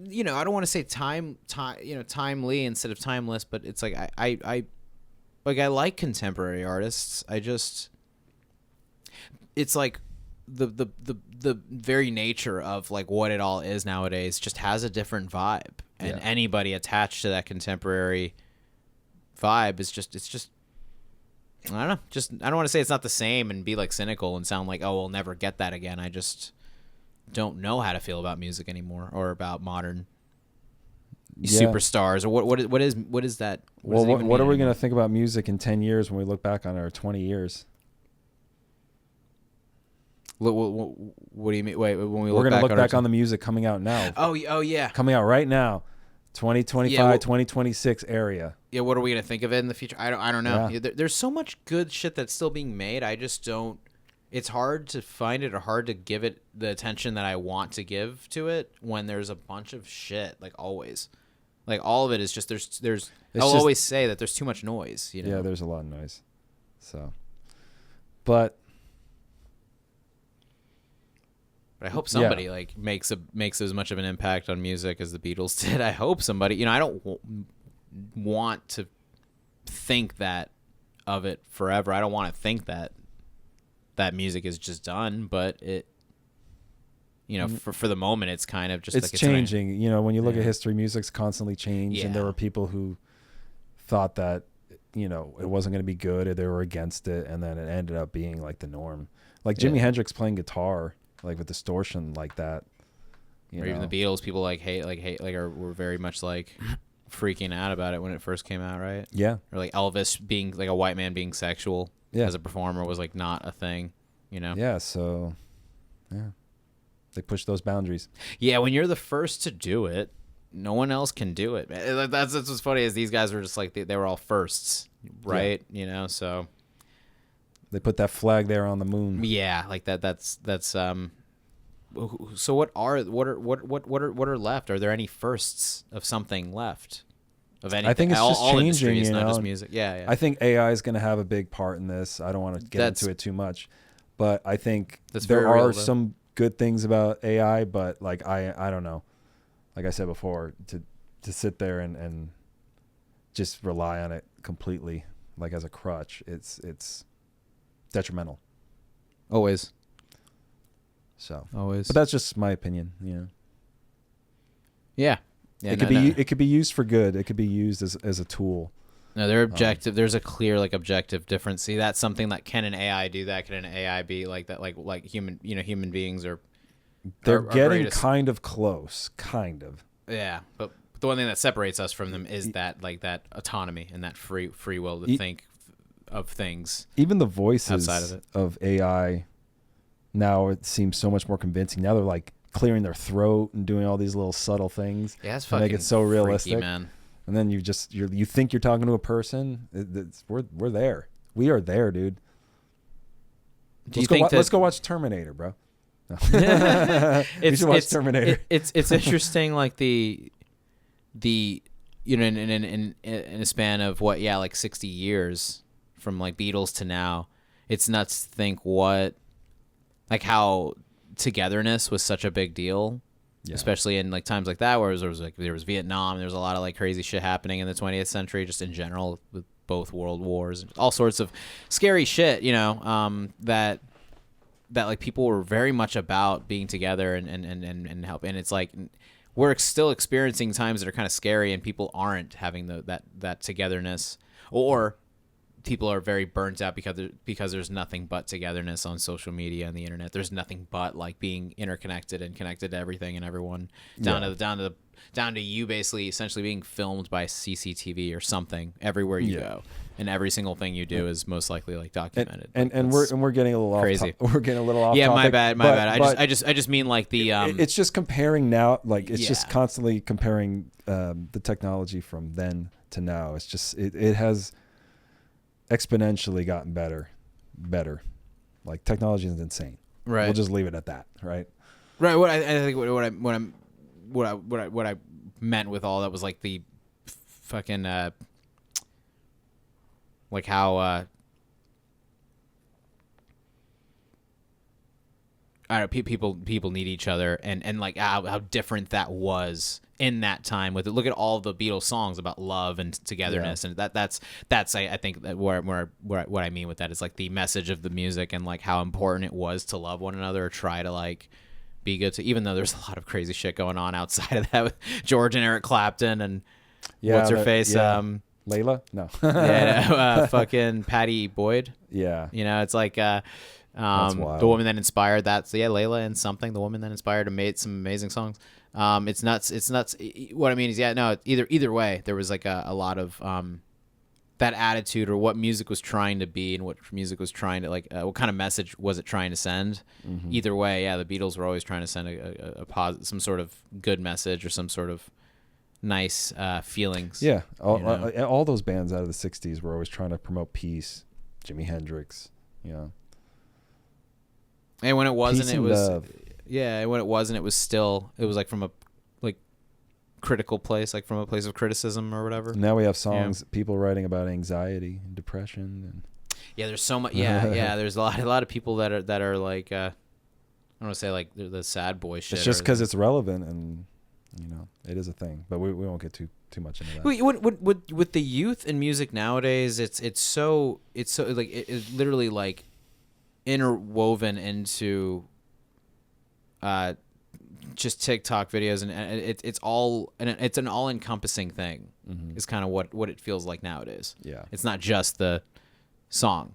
don't want to say timely instead of timeless, but it's like I like contemporary artists. It's like the very nature of like what it all is nowadays just has a different vibe, and anybody attached to that contemporary vibe is just. I don't know. I don't want to say it's not the same and be like cynical and sound like, oh, we'll never get that again. I just don't know how to feel about music anymore or about modern superstars or what is that? What are we going to think about music in 10 years when we look back on our 20 years? What do you mean? Wait, when we're going to look back on the music coming out now. Oh yeah. Coming out right now. 2025, 2026 area. Yeah, what are we gonna think of it in the future? I don't know. Yeah. There's so much good shit that's still being made. I just don't. It's hard to find it or hard to give it the attention that I want to give to it when there's a bunch of shit. Like always, like all of it is just there's. I'll always say that there's too much noise. Yeah, there's a lot of noise. So, but I hope somebody like makes as much of an impact on music as the Beatles did. I hope somebody. I don't want to think that of it forever. I don't want to think that music is just done, but it. For the moment, it's kind of just it's like changing. When you look at history, music's constantly changed, and there were people who thought that it wasn't going to be good, or they were against it, and then it ended up being like the norm. Like Jimi Hendrix playing guitar. Like with distortion like that, or even the Beatles, people were very much like freaking out about it when it first came out, right? Yeah. Or like Elvis being like a white man being sexual as a performer was like not a thing, Yeah. So, they push those boundaries. Yeah, when you're the first to do it, no one else can do it. That's what's funny is these guys were just like they were all firsts, right? Yeah. So. They put that flag there on the moon. Yeah, like that. That's. So what are left? Are there any firsts of something left? Of anything? I think it's just all changing. Industries, not just music. Yeah. I think AI is going to have a big part in this. I don't want to get into it too much, but I think there are some good things about AI. But like I don't know. Like I said before, to sit there and just rely on it completely, like as a crutch, it's detrimental. Always. So always. But that's just my opinion. Yeah. It could be used for good. It could be used as a tool. No, they're objective. There's a clear objective difference. See, that's something that can an AI do that? Can an AI be like that? Like human beings are. They're getting kind of close, kind of. Yeah, but the one thing that separates us from them is that autonomy and that free will to think of things. Even the voices outside of AI now, it seems so much more convincing. Now they're like clearing their throat and doing all these little subtle things to make it so realistic, freaky, man. And then you think you're talking to a person. We're there. We are there, dude. Let's go watch Terminator, bro. No. We should watch Terminator. It's interesting, like the in a span of like 60 years from like Beatles to now, it's nuts to think how togetherness was such a big deal, especially in like times like that where there was Vietnam, there was a lot of like crazy shit happening in the 20th century just in general with both world wars and all sorts of scary shit, that like people were very much about being together and help. And it's like we're still experiencing times that are kind of scary and people aren't having that togetherness, or people are very burnt out because there's nothing but togetherness on social media and the internet. There's nothing but like being interconnected and connected to everything and everyone down to you basically essentially being filmed by CCTV or something everywhere you go. and every single thing you do is most likely like documented. And we're getting a little crazy. We're getting a little off. Yeah, topic, my bad. I just mean like the it's just comparing now. Like it's Yeah. just constantly comparing the technology from then to now. It's just it has exponentially gotten better. Like technology is insane. right. We'll just leave it at that. Right. Right. What I think what I meant with all that was like the fucking like how I don't know, people need each other, and like how different that was in that time with it. Look at all the Beatles songs about love and togetherness, and that's I think that where what I mean with that is like the message of the music and like how important it was to love one another, or try to like be good to, even though there's a lot of crazy shit going on outside of that with George and Eric Clapton and what's her face, Layla? No. fucking Patty Boyd. Yeah. You know, it's like That's wild. the woman that inspired that. So yeah, Layla and something, the woman that inspired and made some amazing songs. It's nuts. It's nuts. What I mean is, either way, there was like a lot of that attitude, or what music was trying to be, and what music was trying to like, what kind of message was it trying to send? Mm-hmm. Either way, yeah, the Beatles were always trying to send some sort of good message, or some sort of nice feelings. Yeah. All those bands out of the 60s were always trying to promote peace. Jimi Hendrix, you know. And when it wasn't, Peace it and was love. yeah. And when it wasn't, it was like from a like critical place, like from a place of criticism or whatever. Now we have songs, people writing about anxiety and depression, and Yeah, there's so much. Yeah. There's a lot of people that are like, I don't want to say like the sad boy shit. it's just because it's relevant, and you know it is a thing. But we won't get too much into that. With the youth and music nowadays, it's so like it's literally like interwoven into just TikTok videos, and it's an all encompassing thing. Mm-hmm. Is kind of what it feels like nowadays. Yeah. It's not just the song,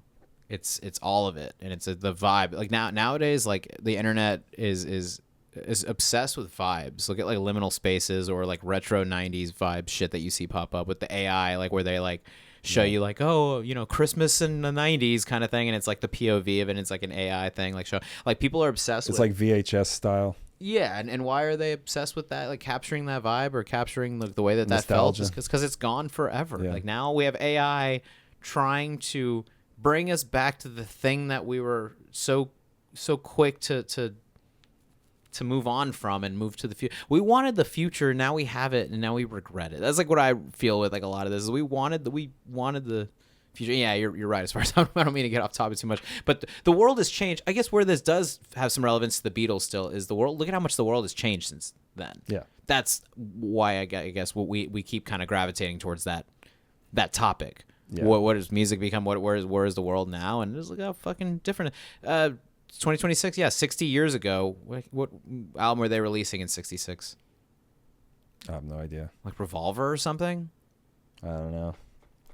it's all of it, and it's the vibe. Like nowadays, like the internet is obsessed with vibes. Look at like liminal spaces, or like retro 90s vibe shit that you see pop up with the AI, like where they like show you like, oh, you know, Christmas in the 90s kind of thing, and it's like the POV of it, and it's like an AI thing, like show, like people are obsessed It's with like VHS style. yeah, and why are they obsessed with that, like capturing that vibe, or capturing the way that Nostalgia. felt? Because it's gone forever. Yeah. Like now we have AI trying to bring us back to the thing that we were so quick to move on from, and move to the future. We wanted the future, now we have it, and now we regret it. That's like what I feel with like a lot of this. Is we wanted the future. Yeah, you're right. As far as I don't mean to get off topic too much, but the world has changed. I guess where this does have some relevance to the Beatles still is the world. Look at how much the world has changed since then. Yeah. That's why I guess what we keep kind of gravitating towards that topic. Yeah. What does music become? Where is the world now? And it's like how fucking different. 2026, yeah, 60 years ago. What album were they releasing in 66? I have no idea. Like Revolver or something? I don't know.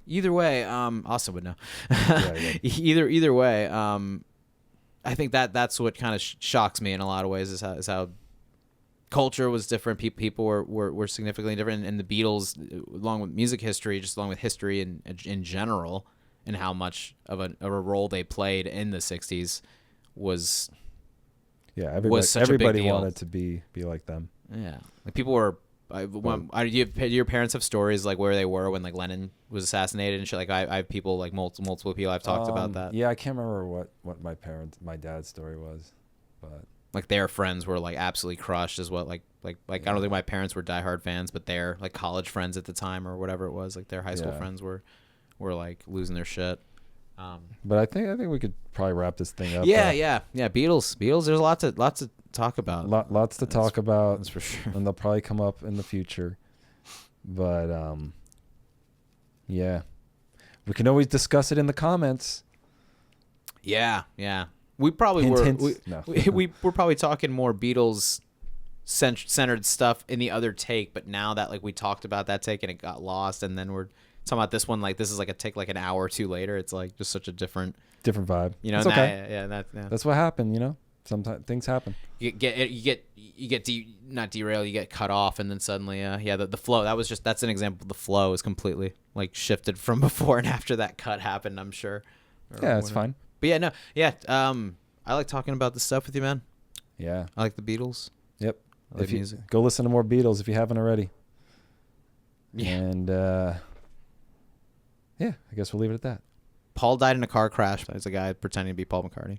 Either way, Austin would know. Yeah. Either way, I think that's what kind of shocks me in a lot of ways, is how culture was different. People were significantly different, and the Beatles, along with music history, just along with history in general, and how much of a role they played in the 60s was such a big everybody deal. wanted to be like them. Yeah, like people were. Do your parents have stories like where they were when like Lennon was assassinated and shit? Like I have people, like multiple people I've talked about that. Yeah, I can't remember what my dad's story was, but like their friends were like absolutely crushed as well. Like I don't think my parents were diehard fans, but their like college friends at the time or whatever it was, like their high school friends were like losing their shit. But I think we could probably wrap this thing up. Yeah. Beatles. There's lots to talk about. Lots to talk about. That's for sure. And they'll probably come up in the future. But yeah, we can always discuss it in the comments. Yeah. We probably Hint. we're probably talking more Beatles centered stuff in the other take, but now that like we talked about that take and it got lost, and then we're talking about this one, like this is like a take like an hour or two later. It's like just such a different vibe. You know, it's okay. That's That's what happened, you know. Sometimes things happen. You get not derailed, you get cut off, and then suddenly, the flow. That's an example. The flow is completely like shifted from before and after that cut happened. I'm sure. Yeah, it's fine. But I like talking about this stuff with you, man. Yeah, I like the Beatles. Yep. I like music. Go listen to more Beatles if you haven't already. Yeah. And I guess we'll leave it at that. Paul died in a car crash. There's a guy pretending to be Paul McCartney.